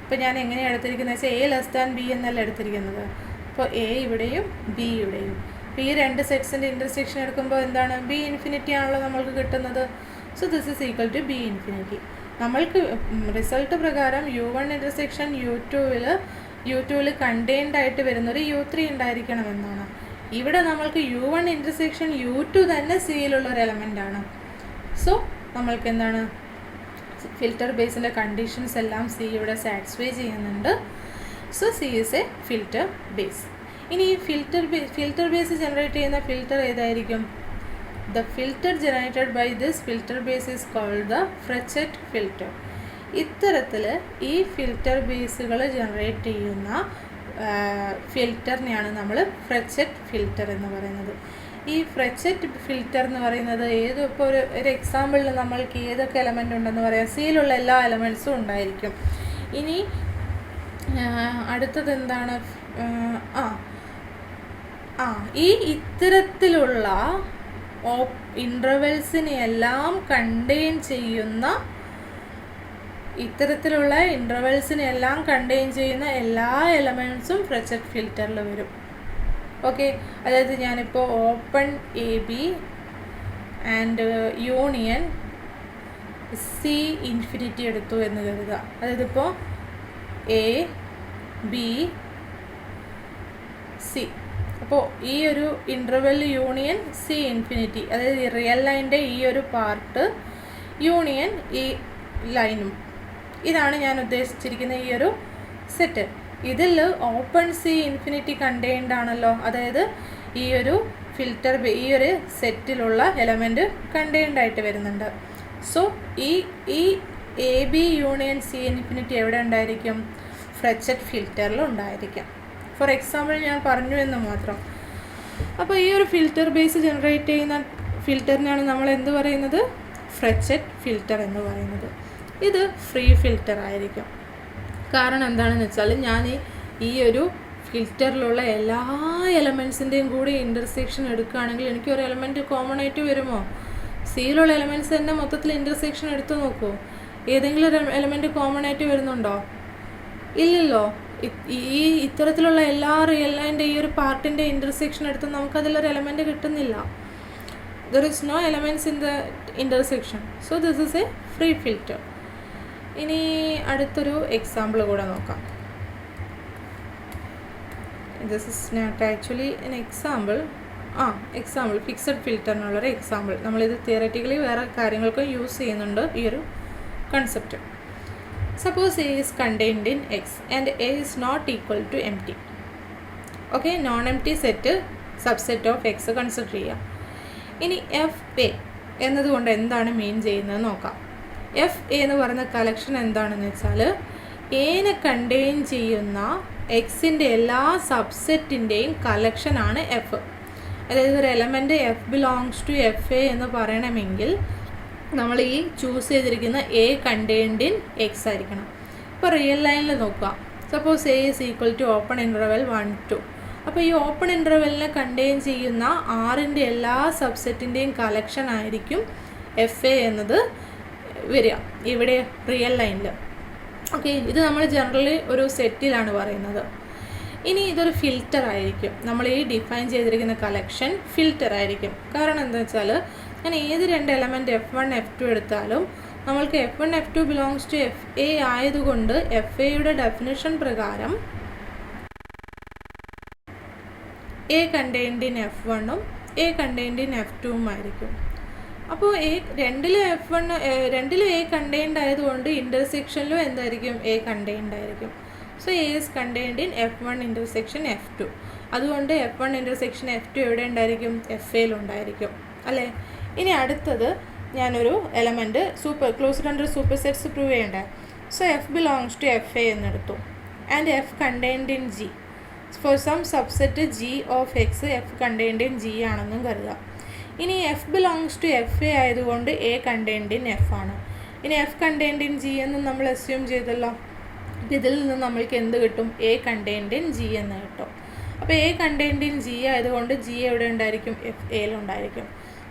ഇപ്പോൾ ഞാൻ എങ്ങനെയാണ് എടുത്തിരിക്കുന്നത് വെച്ചാൽ a ലെസ് ദാൻ ബി എന്നല്ല എടുത്തിരിക്കുന്നത്. അപ്പോൾ a ഇവിടെയും b ഇവിടെയും. അപ്പോൾ ഈ 2 സെറ്റ്സിൻ്റെ ഇൻ്റർസെക്ഷൻ എടുക്കുമ്പോൾ എന്താണ്, b ഇൻഫിനിറ്റി ആണല്ലോ നമ്മൾക്ക് കിട്ടുന്നത്. So this is equal to b infinity. നമ്മൾക്ക് റിസൾട്ട് പ്രകാരം u1 ഇൻ്റർസെക്ഷൻ u2വിൽ കണ്ടെയ്ൻഡ് ആയിട്ട് വരുന്നൊരു u3 ഉണ്ടായിരിക്കണമെന്നാണ്. ഇവിടെ നമ്മൾക്ക് u1 ഇൻ്റർസെക്ഷൻ u2 തന്നെ സിയിലുള്ളൊരു എലമെൻ്റാണ്. സോ നമ്മൾക്ക് എന്താണ്, ഫിൽറ്റർ ബേസിൻ്റെ കണ്ടീഷൻസ് എല്ലാം സി ഇവിടെ സാറ്റിസ്ഫൈ ചെയ്യുന്നുണ്ട്. So C is a filter base. ഇനി ഈ ഫിൽറ്റർ ബേസ് ജനറേറ്റ് ചെയ്യുന്ന ഫിൽറ്റർ ഏതായിരിക്കും? The filter generated by this filter base is called the Frechet filter. ഇത്തരത്തിൽ ഈ ഫിൽറ്റർ ബേസുകൾ ജനറേറ്റ് ചെയ്യുന്ന ഫിൽറ്ററിനെയാണ് നമ്മൾ ഫ്രെച്ചറ്റ് ഫിൽറ്റർ എന്ന് പറയുന്നത്. ഈ ഫ്രെച്ചറ്റ് ഫിൽറ്റർ എന്ന് പറയുന്നത് ഇപ്പോൾ ഒരു എക്സാമ്പിളിൽ നമ്മൾക്ക് ഏതൊക്കെ എലമെൻ്റ് ഉണ്ടെന്ന് പറയാം, സിയിലുള്ള എല്ലാ എലമെൻറ്റ്സും ഉണ്ടായിരിക്കും. ഇനി അടുത്തത് എന്താണ്, ഈ ഇത്തരത്തിലുള്ള ഇൻ്റർവെൽസിനെയെല്ലാം കണ്ടെയ്ൻ ചെയ്യുന്ന എല്ലാ എലമെൻറ്റ്സും ഫ്രെച്ചറ്റ് ഫിൽറ്ററിൽ വരും. ഓക്കെ, അതായത് ഞാനിപ്പോൾ open A B and union C infinity എടുത്തു എന്ന് കരുതുക. അതായത് ഇപ്പോൾ എ ബി സി, അപ്പോൾ ഈ ഒരു ഇൻ്റർവെൽ യൂണിയൻ സി ഇൻഫിനിറ്റി, അതായത് റിയൽ ലൈൻ്റെ ഈ ഒരു പാർട്ട് യൂണിയൻ ഈ ലൈനും, ഇതാണ് ഞാൻ ഉദ്ദേശിച്ചിരിക്കുന്ന ഈ ഒരു സെറ്റ്. ഇതിൽ ഓപ്പൺ സി ഇൻഫിനിറ്റി കണ്ടെയ്ൻഡ് ആണല്ലോ, അതായത് ഈ ഒരു ഈ ഒരു സെറ്റിലുള്ള എലമെൻറ്റ് കണ്ടെയ്ൻഡ് ആയിട്ട് വരുന്നുണ്ട്. സോ ഈ A B union C infinity എവിടെ ഉണ്ടായിരിക്കും? ഫ്രെച്ചറ്റ് ഫിൽറ്ററിൽ ഉണ്ടായിരിക്കും. ഫോർ എക്സാമ്പിൾ ഞാൻ പറഞ്ഞു എന്ന് മാത്രം. അപ്പോൾ ഈ ഒരു ഫിൽറ്റർ ബേസ് ജനറേറ്റ് ചെയ്യുന്ന ഫിൽറ്ററിനാണ് നമ്മൾ എന്ത് പറയുന്നത്? ഫ്രെച്ചറ്റ് ഫിൽറ്റർ എന്ന് പറയുന്നത്. ഇത് ഫ്രീ ഫിൽറ്റർ ആയിരിക്കും. കാരണം എന്താണെന്ന് വെച്ചാൽ ഞാൻ ഈ ഒരു ഫിൽറ്ററിലുള്ള എല്ലാ എലമെൻറ്റ്സിൻ്റെയും കൂടി ഇൻ്റർസെക്ഷൻ എടുക്കുകയാണെങ്കിൽ എനിക്കൊരു എലമെൻറ്റ് കോമൺ ആയിട്ട് വരുമോ? സിയിലുള്ള എലമെൻറ്റ്സ് തന്നെ മൊത്തത്തിൽ ഇൻ്റർസെക്ഷൻ എടുത്ത് നോക്കൂ. ഏതെങ്കിലും ഒരു എലമെൻറ്റ് കോമൺ ആയിട്ട് വരുന്നുണ്ടോ? ഇല്ലല്ലോ. ഈ ഇത്തരത്തിലുള്ള എല്ലാ റിയൽ ലൈൻ്റെ ഈ ഒരു പാർട്ടിൻ്റെ ഇൻ്റർസെക്ഷൻ എടുത്ത് നമുക്കതിലൊരു എലമെൻറ്റ് കിട്ടുന്നില്ല. There is no elements in the intersection. So this is a free filter. ഇനി അടുത്തൊരു എക്സാമ്പിൾ കൂടെ നോക്കാം. This is not actually an example. Fixed ഫിൽറ്ററിനുള്ളൊരു എക്സാമ്പിൾ. നമ്മളിത് തിയററ്റിക്കലി വേറെ കാര്യങ്ങൾക്കും യൂസ് ചെയ്യുന്നുണ്ട് ഈ ഒരു concept. Suppose A is contained in X and A is not equal to empty. Okay, non empty set subset of X consider ചെയ്യാം. ഇനി F A എന്നതുകൊണ്ട് എന്താണ് മീൻ ചെയ്യുന്നത് നോക്കാം. എഫ് എ എന്ന് പറയുന്ന കളക്ഷൻ എന്താണെന്ന് വെച്ചാൽ എനെ കണ്ടെയ്ൻ ചെയ്യുന്ന എക്സിൻ്റെ എല്ലാ സബ്സെറ്റിൻ്റെയും കളക്ഷനാണ് എഫ്. അതായത് ഒരു element F belongs to F A എന്ന് പറയണമെങ്കിൽ നമ്മൾ ഈ ചൂസ് ചെയ്തിരിക്കുന്ന എ കണ്ടെയ്ൻഡ് ഇൻ എക്സ് ആയിരിക്കണം. ഇപ്പോൾ റിയൽ ലൈനിൽ നോക്കുക. Suppose A is equal to open interval 1 2. അപ്പോൾ ഈ ഓപ്പൺ ഇൻ്റർവെല്ലിനെ കണ്ടെയ്ൻ ചെയ്യുന്ന ആറിൻ്റെ എല്ലാ സബ്സെറ്റിൻ്റെയും കളക്ഷൻ ആയിരിക്കും എഫ് എ എന്നത് വരിക ഇവിടെ റിയൽ ലൈനിൽ. ഓക്കെ, ഇത് നമ്മൾ ജനറലി ഒരു സെറ്റിലാണ് പറയുന്നത്. ഇനി ഇതൊരു ഫിൽറ്റർ ആയിരിക്കും. നമ്മൾ ഈ ഡിഫൈൻ ചെയ്തിരിക്കുന്ന കളക്ഷൻ ഫിൽറ്റർ ആയിരിക്കും. കാരണം എന്താ വെച്ചാൽ ഞാൻ ഏത് 2 എലമെൻറ്റ് F1 F2 എടുത്താലും നമ്മൾക്ക് F1 F2 belongs to F A ആയതുകൊണ്ട് എഫ് എയുടെ ഡെഫിനിഷൻ പ്രകാരം എ കണ്ടെയ്ൻഡ് ഇൻ F1ഉം എ കണ്ടെയ്ൻഡ് ഇൻ F2ഉം ആയിരിക്കും. അപ്പോൾ രണ്ടിലും എ കണ്ടെയ്ൻഡ് ആയതുകൊണ്ട് ഇൻ്റർസെക്ഷനിലും എന്തായിരിക്കും? എ കണ്ടെയ്ൻഡ് ആയിരിക്കും. So A is contained in F1 intersection F2. അതുകൊണ്ട് F1 ഇൻ്റർസെക്ഷൻ F2 എവിടെ ഉണ്ടായിരിക്കും? എഫ് എയിലുണ്ടായിരിക്കും അല്ലേ. ഇനി അടുത്തത് ഞാനൊരു element closed under supersets prove ചെയ്യണ്ടേ. So F belongs to F A എന്നെടുത്തു and F contained in G. For some subset G of X F contained in G ആണെന്നും കരുതാം. ഇനി F belongs to F A ആയതുകൊണ്ട് A contained in F ആണ്. ഇനി F contained in G എന്ന് നമ്മൾ assume ചെയ്തല്ലോ. അപ്പോൾ ഇതിൽ നിന്ന് നമ്മൾക്ക് എന്ത് കിട്ടും? എ കണ്ടെയ്ൻഡ് ഇൻ ജി എന്ന് കിട്ടും. അപ്പോൾ എ കണ്ടെയ്ൻഡ് ഇൻ ജി ആയതുകൊണ്ട് ജി എവിടെ ഉണ്ടായിരിക്കും? എഫ് എയിലുണ്ടായിരിക്കും.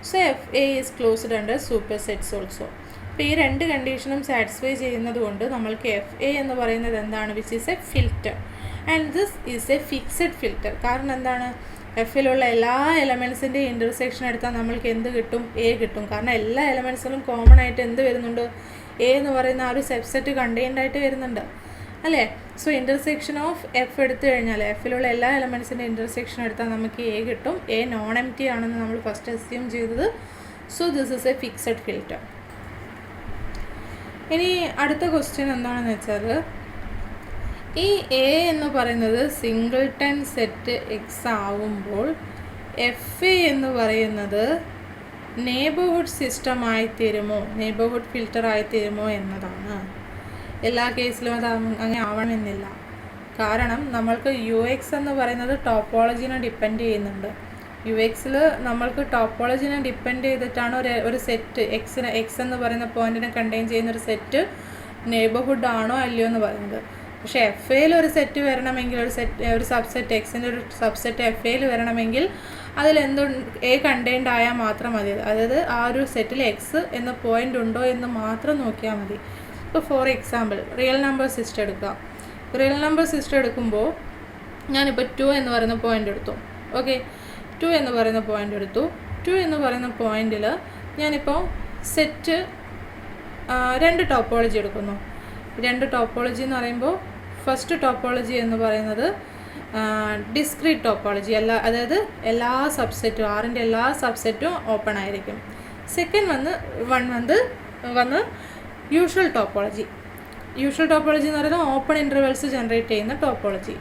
So F A is closed under supersets also. അപ്പോൾ ഈ രണ്ട് കണ്ടീഷനും സാറ്റിസ്ഫൈ ചെയ്യുന്നത് കൊണ്ട് നമ്മൾക്ക് എഫ് എ എന്ന് പറയുന്നത് എന്താണ്? Which is a filter and this is A fixed filter. കാരണം എന്താണ്? എഫിലുള്ള എല്ലാ എലമെൻസിൻ്റെ ഇൻ്റർസെക്ഷൻ എടുത്താൽ നമ്മൾക്ക് എന്ത് കിട്ടും? എ കിട്ടും. കാരണം എല്ലാ എലമെൻസിലും കോമൺ ആയിട്ട് എന്ത് വരുന്നുണ്ട്? എ എന്ന് പറയുന്ന ആ ഒരു സബ്സെറ്റ് കണ്ടെയ്ൻഡ് ആയിട്ട് വരുന്നുണ്ട് അല്ലേ? സോ ഇൻ്റർസെക്ഷൻ ഓഫ് എഫ് എടുത്തു കഴിഞ്ഞാൽ എഫിലുള്ള എല്ലാ എലമെൻസിൻ്റെ ഇൻ്റർസെക്ഷൻ എടുത്താൽ നമുക്ക് എ കിട്ടും. എ നോൺ എം ടി ആണെന്ന് നമ്മൾ ഫസ്റ്റ് അസ്യൂം ചെയ്തത്. So this is A fixed filter. ഇനി അടുത്ത ക്വസ്റ്റ്യൻ എന്താണെന്ന് വെച്ചാൽ, ഈ എ എന്ന് പറയുന്നത് സിംഗിൾട്ടൺ സെറ്റ് എക്സ് ആവുമ്പോൾ എഫ് എ എന്ന് പറയുന്നത് നെയ്ബർഹുഡ് സിസ്റ്റം ആയിത്തീരുമോ, നെയ്ബർഹുഡ് ഫിൽറ്റർ ആയിത്തീരുമോ എന്നതാണ്. എല്ലാ കേസിലും അത് അങ്ങനെ ആവണമെന്നില്ല. കാരണം നമ്മൾക്ക് യു എക്സ് എന്ന് പറയുന്നത് ടോപ്പോളജിനെ ഡിപ്പെൻഡ് ചെയ്യുന്നുണ്ട്. യു എക്സിൽ നമ്മൾക്ക് ടോപ്പോളജിനെ ഡിപ്പെൻഡ് ചെയ്തിട്ടാണ് ഒരു സെറ്റ് എക്സ് എന്ന് പറയുന്ന പോയിന്റിനെ കണ്ടെയ്ൻ ചെയ്യുന്ന ഒരു സെറ്റ് നെയ്ബർഹുഡ് ആണോ അല്ലയോ എന്ന് പറയുന്നത്. പക്ഷേ എഫ് എയിൽ ഒരു സെറ്റ് വരണമെങ്കിൽ, ഒരു സബ്സെറ്റ് എക്സിൻ്റെ ഒരു സബ്സെറ്റ് എഫ് എയിൽ വരണമെങ്കിൽ അതിലെന്ത് എ കണ്ടെയ്ൻഡ് ആയാൽ മാത്രം മതി. അതായത് ആ ഒരു സെറ്റിൽ എക്സ് എന്ന പോയിൻ്റ് ഉണ്ടോ എന്ന് മാത്രം നോക്കിയാൽ മതി. ഇപ്പോൾ for example real number system എടുക്കുക. റിയൽ നമ്പർ സിസ്റ്റം എടുക്കുമ്പോൾ ഞാനിപ്പോൾ 2 എന്ന് പറയുന്ന പോയിൻ്റ് എടുത്തു. ഓക്കെ, 2 എന്ന് പറയുന്ന പോയിൻ്റ് എടുത്തു. 2 എന്ന് പറയുന്ന പോയിൻ്റിൽ ഞാനിപ്പോൾ സെറ്റ് 2 ടോപ്പോളജി എടുക്കുന്നു. 2 ടോപ്പോളജി എന്ന് പറയുമ്പോൾ ഫസ്റ്റ് ടോപ്പോളജി എന്ന് പറയുന്നത് ഡിസ്ക്രീറ്റ് ടോപ്പോളജി, അതായത് എല്ലാ സബ്സെറ്റും ആറിൻ്റെ എല്ലാ സബ്സെറ്റും ഓപ്പൺ ആയിരിക്കും. സെക്കൻഡ് വന്ന് യൂഷ്വൽ ടോപ്പോളജി. യൂഷ്വൽ ടോപ്പോളജി എന്ന് പറയുന്നത് ഓപ്പൺ ഇൻ്റർവെൽസ് ജനറേറ്റ് ചെയ്യുന്ന ടോപ്പോളജി.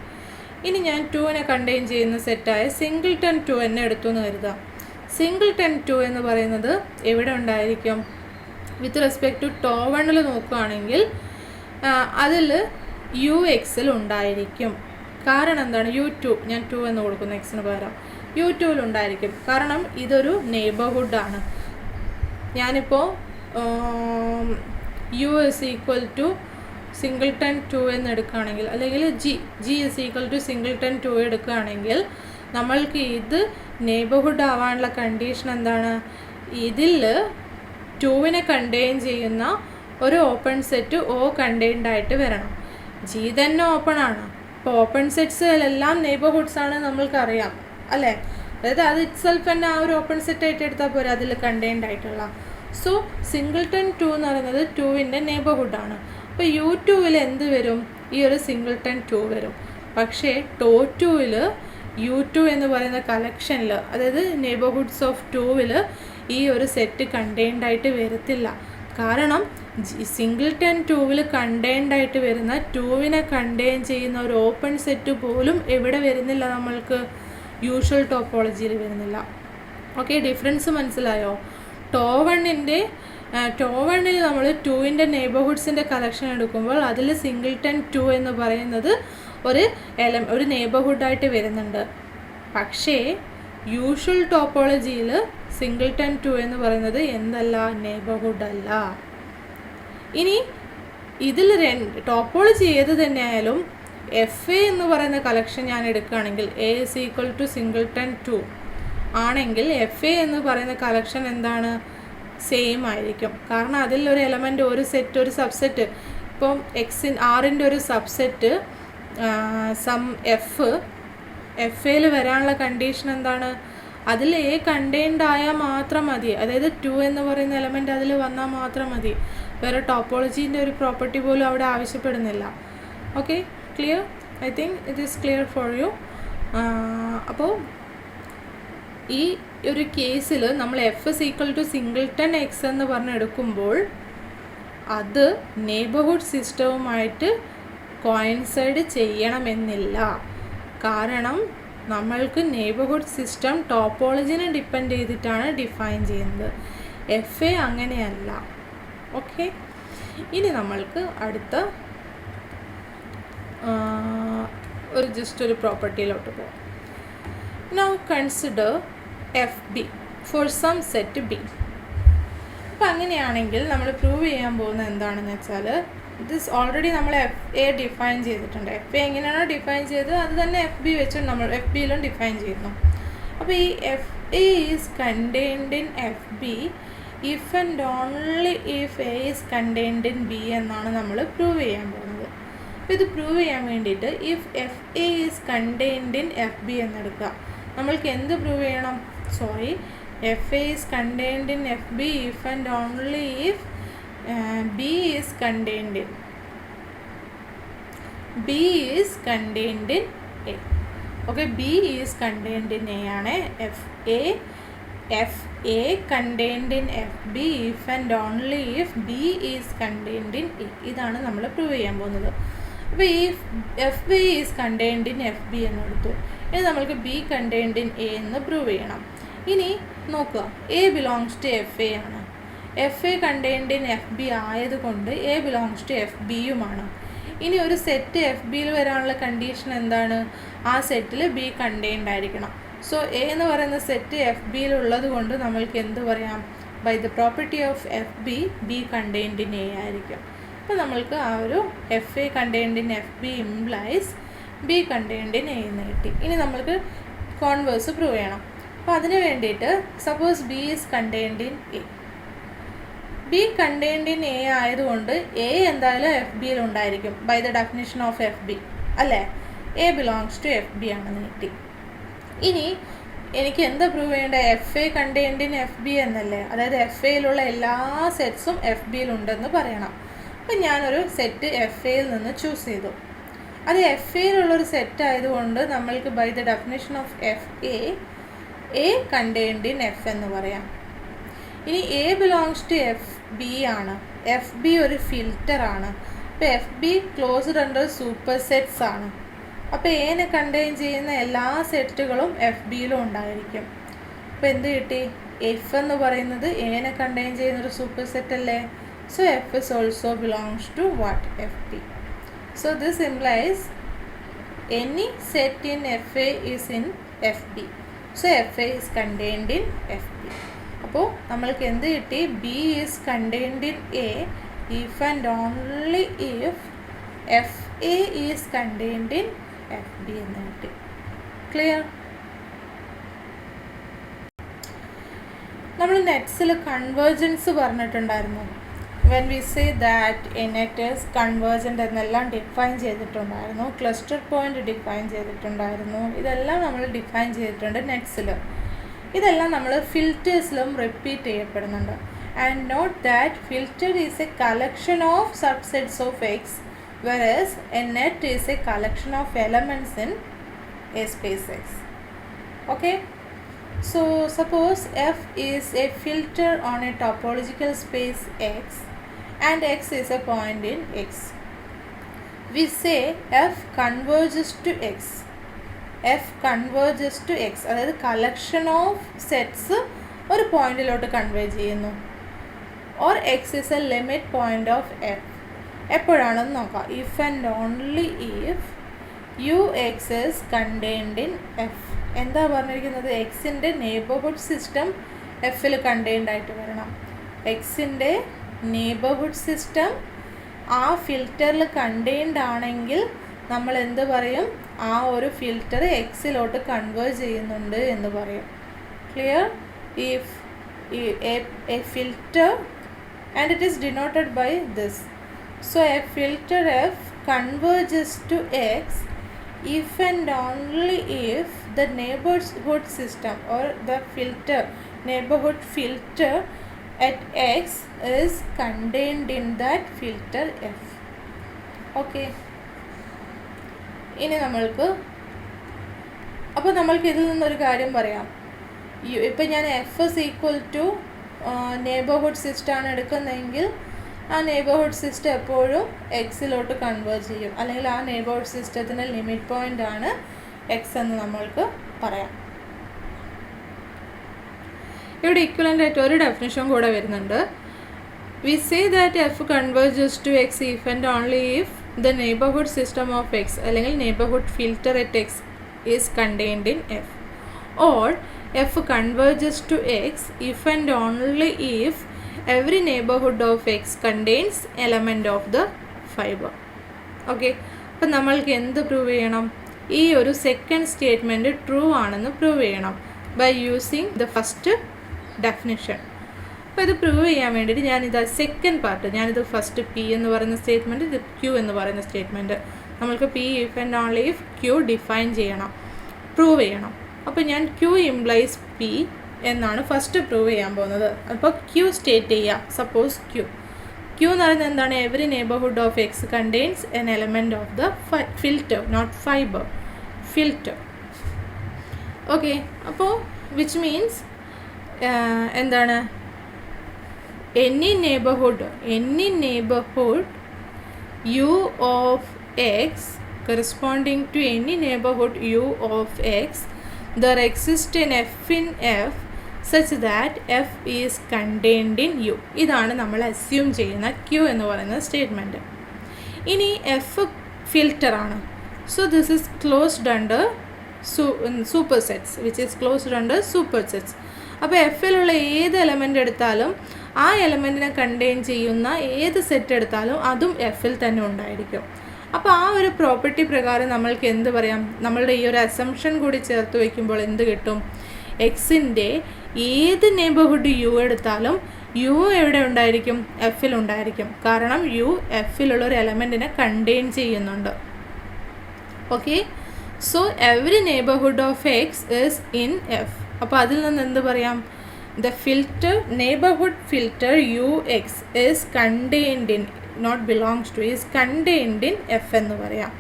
ഇനി ഞാൻ 2നെ കണ്ടെയ്ൻ ചെയ്യുന്ന സെറ്റായ സിംഗിൾട്ടൺ 2 എന്നെ എടുത്തു എന്ന് കരുതാം. സിംഗിൾട്ടൺ 2 എന്ന് പറയുന്നത് എവിടെ ഉണ്ടായിരിക്കും? വിത്ത് റെസ്പെക്ട് ടു ടോ 1 നോക്കുകയാണെങ്കിൽ അതിൽ യു എക്സിൽ ഉണ്ടായിരിക്കും. കാരണം എന്താണ്? U2, ഞാൻ 2 എന്ന് കൊടുക്കുന്നു എക്സിന് പകരം, U2ൽ ഉണ്ടായിരിക്കും. കാരണം ഇതൊരു നെയ്ബർഹുഡാണ്. ഞാനിപ്പോൾ U is equal to singleton 2 എന്ന് എടുക്കുകയാണെങ്കിൽ, അല്ലെങ്കിൽ G is equal to singleton 2 എടുക്കുകയാണെങ്കിൽ നമ്മൾക്ക് ഇത് നെയ്ബർഹുഡ് ആവാനുള്ള കണ്ടീഷൻ എന്താണ്? ഇതിൽ 2നെ കണ്ടെയ്ൻ ചെയ്യുന്ന ഒരു ഓപ്പൺ സെറ്റ് ഓ കണ്ടെയ്ൻഡ് ആയിട്ട് വരണം. ജി തന്നെ ഓപ്പൺ ആണ്. അപ്പോൾ ഓപ്പൺ സെറ്റ്സിലെല്ലാം നെയ്ബർഹുഡ്സ് ആണ് നമ്മൾക്കറിയാം അല്ലേ? അതായത് അത് ഇറ്റ്സെൽഫ് തന്നെ ആ ഒരു ഓപ്പൺ സെറ്റ് ആയിട്ട് എടുത്താൽ പോരെ അതിൽ കണ്ടെയ്ൻഡ് ആയിട്ടുള്ള. സോ സിംഗിൾട്ടൺ 2 എന്ന് പറയുന്നത് 2ൻ്റെ നെയ്ബർഹുഡാണ്. അപ്പോൾ U2ൽ എന്ത് വരും? ഈ ഒരു സിംഗിൾട്ടൺ 2 വരും. പക്ഷേ ടോ 2ൽ U2 എന്ന് പറയുന്ന കളക്ഷനിൽ, അതായത് നെയ്ബർഹുഡ്സ് ഓഫ് 2ൽ ഈ ഒരു സെറ്റ് കണ്ടെയ്ൻഡ് ആയിട്ട് വരത്തില്ല. കാരണം സിംഗിൾട്ടൺ 2ൽ കണ്ടെയ്ൻഡ് ആയിട്ട് വരുന്ന 2നെ കണ്ടെയ്ൻ ചെയ്യുന്ന ഒരു ഓപ്പൺ സെറ്റ് പോലും എവിടെ വരുന്നില്ല? നമ്മൾക്ക് യൂഷ്വൽ ടോപ്പോളജിയിൽ വരുന്നില്ല. ഓക്കെ, ഡിഫറൻസ് മനസ്സിലായോ? ടോ 1ൽ നമ്മൾ 2ൻ്റെ നെയ്ബർഹുഡ്സിൻ്റെ കളക്ഷൻ എടുക്കുമ്പോൾ അതിൽ സിംഗിൾട്ടൺ 2 എന്ന് പറയുന്നത് ഒരു നെയ്ബർഹുഡായിട്ട് വരുന്നുണ്ട്. പക്ഷേ യൂഷ്വൽ ടോപ്പോളജിയിൽ സിംഗിൾട്ടൺ 2 എന്ന് പറയുന്നത് എന്തല്ല? നെയ്ബർഹുഡ് അല്ല. ഇനി ഇതിൽ ടോപ്പോളജി ഏത് തന്നെയായാലും എഫ് എ എന്ന് പറയുന്ന കളക്ഷൻ ഞാൻ എടുക്കുകയാണെങ്കിൽ A is equal to singleton 2 ആണെങ്കിൽ എഫ് എ എന്ന് പറയുന്ന കളക്ഷൻ എന്താണ്? സെയിം ആയിരിക്കും. കാരണം അതിൽ ഒരു എലമെൻറ്റ്, ഒരു സെറ്റ്, ഒരു സബ്സെറ്റ്, ഇപ്പം ആറിൻ്റെ ഒരു സബ്സെറ്റ് സം എഫ് എയിൽ വരാനുള്ള കണ്ടീഷൻ എന്താണ്? അതിൽ എ കണ്ടെയ്ൻഡ് ആയാൽ മാത്രം മതി. അതായത് 2 എന്ന് പറയുന്ന എലമെൻറ്റ് അതിൽ വന്നാൽ മാത്രം മതി. വേറെ ടോപ്പോളജീൻ്റെ ഒരു പ്രോപ്പർട്ടി പോലും അവിടെ ആവശ്യപ്പെടുന്നില്ല. Okay, clear? I think it is clear for you. അപ്പോൾ ഈ ഒരു കേസിൽ നമ്മൾ F is equal to singleton X എന്ന് പറഞ്ഞ് എടുക്കുമ്പോൾ അത് നെയ്ബർഹുഡ് സിസ്റ്റവുമായിട്ട് കോയിൻസൈഡ് ചെയ്യണമെന്നില്ല. കാരണം നമ്മൾക്ക് നെയ്ബർഹുഡ് സിസ്റ്റം ടോപ്പോളജിനെ ഡിപ്പെൻഡ് ചെയ്തിട്ടാണ് ഡിഫൈൻ ചെയ്യുന്നത്. എഫ് എ അങ്ങനെയല്ല. ഓക്കെ, ഇനി നമ്മൾക്ക് അടുത്ത ജസ്റ്റ് ഒരു പ്രോപ്പർട്ടിയിലോട്ട് പോകാം. Now consider F B. For some set B. അപ്പോൾ അങ്ങനെയാണെങ്കിൽ നമ്മൾ പ്രൂവ് ചെയ്യാൻ പോകുന്നത് എന്താണെന്ന് വെച്ചാൽ, ദിസ് ഓൾറെഡി നമ്മൾ എഫ് എ ഡിഫൈൻ ചെയ്തിട്ടുണ്ട്. എഫ് എ എങ്ങനെയാണോ ഡിഫൈൻ ചെയ്തത് അത് തന്നെ എഫ് ബി വെച്ച് നമ്മൾ എഫ് ബിയിലും ഡിഫൈൻ ചെയ്യുന്നു. അപ്പോൾ ഈ F A is contained in F B if and only if A is contained in B എന്നാണ് നമ്മൾ പ്രൂവ് ചെയ്യാൻ പോകുന്നത്. അപ്പോൾ ഇത് പ്രൂവ് ചെയ്യാൻ വേണ്ടിയിട്ട് if F A is contained in F B എന്നെടുക്കുക. നമ്മൾക്ക് എന്ത് പ്രൂവ് ചെയ്യണം? Sorry, F A is contained in F B if and only if B is contained in A. Okay, B is contained in A ആണ്. F A contained in F B if and only if B is contained in A. ഇതാണ് നമ്മൾ prove ചെയ്യാൻ പോകുന്നത്. അപ്പോൾ ഈ F B is contained in F B എന്നെടുത്തു. ഇനി നമ്മൾക്ക് ബി കണ്ടെയ്ൻഡ് ഇൻ എ എന്ന് പ്രൂവ് ചെയ്യണം. ഇനി നോക്കുക, A belongs to F A ആണ്. F A contained in F B ആയതുകൊണ്ട് എ ബിലോങ്സ് ടു എഫ് ബിയുമാണ്. ഇനി ഒരു സെറ്റ് എഫ് ബിയിൽ വരാനുള്ള കണ്ടീഷൻ എന്താണ്? ആ സെറ്റിൽ ബി കണ്ടെയ്ൻഡ് ആയിരിക്കണം. സോ എ എന്ന് പറയുന്ന സെറ്റ് എഫ് ബിയിൽ ഉള്ളത് കൊണ്ട് നമ്മൾക്ക് എന്ത് പറയാം? By the property of F B, B contained in A ആയിരിക്കും. അപ്പോൾ നമ്മൾക്ക് ആ ഒരു F A contained in F B implies B contained in A എന്ന് കിട്ടി. ഇനി നമ്മൾക്ക് കോൺവേഴ്സ് പ്രൂവ് ചെയ്യണം. അപ്പോൾ അതിന് വേണ്ടിയിട്ട് suppose B is contained in A. B contained in A ആയതുകൊണ്ട് എ എന്തായാലും എഫ് ബിയിൽ ഉണ്ടായിരിക്കും by the definition of F B അല്ലേ? A belongs to F B ആണെന്ന് കിട്ടി. ഇനി എനിക്ക് എന്താ പ്രൂവ് ചെയ്യേണ്ടത്? F A contained in F B എന്നല്ലേ? അതായത് എഫ് എയിലുള്ള എല്ലാ സെറ്റ്സും എഫ് ബിയിൽ ഉണ്ടെന്ന് പറയണം. അപ്പം ഞാനൊരു സെറ്റ് എഫ് എയിൽ നിന്ന് ചൂസ് ചെയ്തു. അത് എഫ് എയിലുള്ളൊരു സെറ്റ് ആയതുകൊണ്ട് നമ്മൾക്ക് by the definition of F A contained in F എന്ന് പറയാം. ഇനി A belongs to F B ആണ്. എഫ് ബി ഒരു ഫിൽറ്ററാണ്. അപ്പോൾ F B closed under supersets ആണ്. അപ്പോൾ എനെ കണ്ടെയ്ൻ ചെയ്യുന്ന എല്ലാ സെറ്റുകളും എഫ് ബിയിലും ഉണ്ടായിരിക്കും. അപ്പോൾ എന്ത് കിട്ടി? എഫ് എന്ന് പറയുന്നത് എനെ കണ്ടെയ്ൻ ചെയ്യുന്നൊരു സൂപ്പർ സെറ്റ് അല്ലേ? So F is also belongs to what? F B. So this implies any set in F A is in F B. So F A is contained in F B. അപ്പോൾ നമ്മൾക്ക് എന്ത് കിട്ടി? B is contained in A if and only if F A is contained in F B എന്ന് കിട്ടി. Clear? നമ്മൾ നെറ്റ്സിൽ convergence പറഞ്ഞിട്ടുണ്ടായിരുന്നു. When we say that a net is convergent എന്നെല്ലാം ഡിഫൈൻ ചെയ്തിട്ടുണ്ടായിരുന്നു. ക്ലസ്റ്റർ പോയിൻ്റ് ഡിഫൈൻ ചെയ്തിട്ടുണ്ടായിരുന്നു. ഇതെല്ലാം നമ്മൾ ഡിഫൈൻ ചെയ്തിട്ടുണ്ട് നെറ്റ്സിൽ. ഇതെല്ലാം നമ്മൾ ഫിൽറ്റേഴ്സിലും റിപ്പീറ്റ് ചെയ്യപ്പെടുന്നുണ്ട്. And note that filter is a collection of subsets of X whereas a net is a collection of elements in a space X. Okay, so suppose F is a filter on a topological space X and X is a point in X. We say F converges to X. F converges to X, അതായത് collection of sets ഒരു പോയിന്റിലോട്ട് converge ചെയ്യുന്നു. Or X is A limit point of F. എപ്പോഴാണെന്ന് നോക്കാം. If and only if you X is contained in F. എന്താ പറഞ്ഞിരിക്കുന്നത്? എക്സിൻ്റെ neighbourhood system എഫിൽ contained ആയിട്ട് വരണം. എക്സിൻ്റെ നെയ്ബർഹുഡ് സിസ്റ്റം ആ ഫിൽറ്ററിൽ കണ്ടെയ്ൻഡ് ആണെങ്കിൽ നമ്മൾ എന്ത് പറയും? ആ ഒരു ഫിൽറ്റർ എക്സിലോട്ട് കൺവേർട്ട് ചെയ്യുന്നുണ്ട് എന്ന് പറയും. Clear? If A filter and it is denoted by this. So a filter F converges to X if and only if the neighborhood system or the neighborhood filter at X is contained in that filter F. Okay, ഇനി നമ്മൾക്ക് ഇതിൽ നിന്നൊരു കാര്യം പറയാം. ഇപ്പം ഞാൻ F is equal to neighbourhood സിസ്റ്റമാണ് എടുക്കുന്നതെങ്കിൽ ആ നെയ്ബർഹുഡ് സിസ്റ്റം എപ്പോഴും എക്സിലോട്ട് കൺവേർട്ട് ചെയ്യും. അല്ലെങ്കിൽ ആ നെയ്ബർഹുഡ് സിസ്റ്റത്തിൻ്റെ ലിമിറ്റ് പോയിൻ്റ് ആണ് എക്സ് എന്ന് നമ്മൾക്ക് പറയാം. ഇവിടെ ഇക്വലൻ്റ് ആയിട്ട് ഒരു ഡെഫിനിഷൻ കൂടെ വരുന്നുണ്ട്. We say that F converges to X if and only if the neighbourhood system of X അല്ലെങ്കിൽ neighbourhood filter at X is contained in F. or f converges to x if and only if every neighborhood of x contains element of the fiber. Okay, അപ്പം നമ്മൾക്ക് എന്ത് prove ചെയ്യണം? ഈ ഒരു second statement true ആണെന്ന് prove ചെയ്യണം by using the first definition. അപ്പോൾ ഇത് പ്രൂവ് ചെയ്യാൻ വേണ്ടിയിട്ട് ഞാനിത് സെക്കൻഡ് പാർട്ട്, ഞാനിത് ഫസ്റ്റ് പി എന്ന് പറയുന്ന സ്റ്റേറ്റ്മെൻറ്റ്, ഇത് ക്യൂ എന്ന് പറയുന്ന സ്റ്റേറ്റ്മെൻറ്റ്, നമ്മൾക്ക് P if and only if Q define ചെയ്യണം, പ്രൂവ് ചെയ്യണം. അപ്പോൾ ഞാൻ ക്യൂ ഇംപ്ലൈസ് പി എന്നാണ് ഫസ്റ്റ് പ്രൂവ് ചെയ്യാൻ പോകുന്നത്. അപ്പോൾ ക്യൂ സ്റ്റേറ്റ് ചെയ്യാം. സപ്പോസ് ക്യൂ എന്ന് പറയുന്നത് എന്താണ്? Every neighbourhood of X contains an element of the filter, not fibre, filter. Okay, അപ്പോൾ വിച്ച് മീൻസ് എന്താണ്? any neighborhood u of x corresponding to any neighborhood u of x, there exists an f in f such that f is contained in u. ഇതാണ് നമ്മൾ assume ചെയ്യുന്ന q എന്ന് പറയുന്ന statement. ഇനി F filter ആണ്. So this is closed under super sets, which is closed under super sets. അപ്പോൾ എഫിലുള്ള ഏത് element എടുത്താലും ആ എലമെൻറ്റിനെ കണ്ടെയ്ൻ ചെയ്യുന്ന ഏത് സെറ്റ് എടുത്താലും അതും എഫിൽ തന്നെ ഉണ്ടായിരിക്കും. അപ്പോൾ ആ ഒരു പ്രോപ്പർട്ടി പ്രകാരം നമ്മൾക്ക് എന്ത് പറയാം? നമ്മളുടെ ഈ ഒരു അസംഷൻ കൂടി ചേർത്ത് വയ്ക്കുമ്പോൾ എന്ത് കിട്ടും? എക്സിൻ്റെ ഏത് നെയ്ബർഹുഡ് യു എടുത്താലും യു എവിടെ ഉണ്ടായിരിക്കും? എഫിൽ ഉണ്ടായിരിക്കും. കാരണം യു എഫിലുള്ളൊരു എലമെൻറ്റിനെ കണ്ടെയ്ൻ ചെയ്യുന്നുണ്ട്. Okay, so every neighbourhood of X is in F. അപ്പോൾ അതിൽ നിന്ന് എന്ത് പറയാം? The filter, neighborhood filter ux is contained in, not belongs to, is contained in f എന്ന് പറയാം.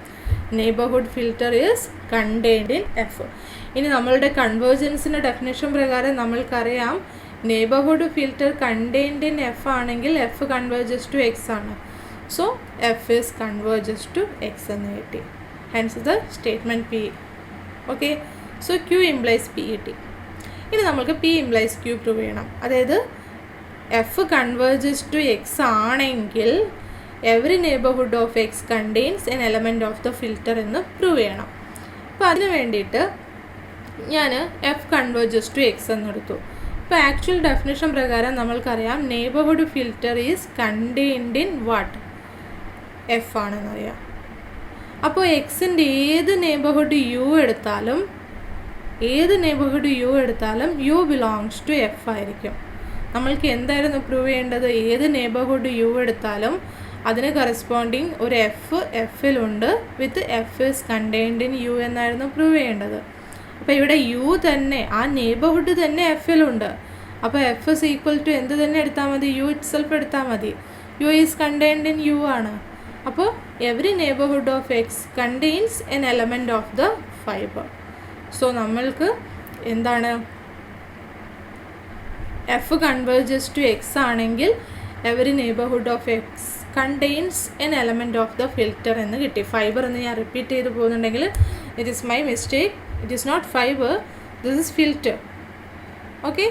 neighborhood filter is contained in f. ഇനി നമ്മളുടെ കൺവേർജൻസിൻ്റെ ഡെഫിനേഷൻ പ്രകാരം നമ്മൾക്കറിയാം neighbourhood filter contained in F ആണെങ്കിൽ എഫ് കൺവേർജസ് ടു എക്സ് ആണ്. So F is converges to X എന്ന് കിട്ടി. Hence the statement P. Okay, so Q implies P കിട്ടി. ഇനി നമ്മൾക്ക് പി ഇംപ്ലൈസ് ക്യൂ പ്രൂവ് ചെയ്യണം. അതായത് എഫ് കൺവേർജസ് ടു എക്സ് ആണെങ്കിൽ every neighbourhood of X contains an element of the filter എന്ന് prove ചെയ്യണം. അപ്പോൾ അതിന് വേണ്ടിയിട്ട് ഞാൻ എഫ് കൺവേർജസ് ടു എക്സ് എന്നെടുത്തു. ഇപ്പോൾ ആക്ച്വൽ ഡെഫിനേഷൻ പ്രകാരം നമ്മൾക്കറിയാം neighbourhood filter is contained in what? F ആണെന്നറിയാം. അപ്പോൾ എക്സിൻ്റെ ഏത് നെയ്ബർഹുഡ് യു എടുത്താലും യു ബിലോങ്സ് ടു എഫ് ആയിരിക്കും. നമ്മൾക്ക് എന്തായിരുന്നു പ്രൂവ് ചെയ്യേണ്ടത്? ഏത് നെയ്ബർഹുഡ് യു എടുത്താലും അതിന് കറസ്പോണ്ടിങ് ഒരു എഫിലുണ്ട് with F is contained in U എന്നായിരുന്നു പ്രൂവ് ചെയ്യേണ്ടത്. അപ്പോൾ ഇവിടെ യു തന്നെ, ആ നെയ്ബർഹുഡ് തന്നെ എഫിലുണ്ട്. അപ്പോൾ എഫ് ഇസ് ഈക്വൽ ടു എന്ത് തന്നെ എടുത്താൽ മതി? യു ഇറ്റ് സെൽഫ് എടുത്താൽ മതി. U is contained in U ആണ്. അപ്പോൾ every neighbourhood of X contains an element of the fibre. So നമ്മൾക്ക് എന്താണ്? എഫ് കൺവേർജസ് ടു എക്സ് ആണെങ്കിൽ every neighbourhood of X contains an element of the filter എന്ന് കിട്ടി. Fibre എന്ന് ഞാൻ repeat ചെയ്ത് പോകുന്നുണ്ടെങ്കിൽ it is my mistake. It is not fibre, this is filter. Okay,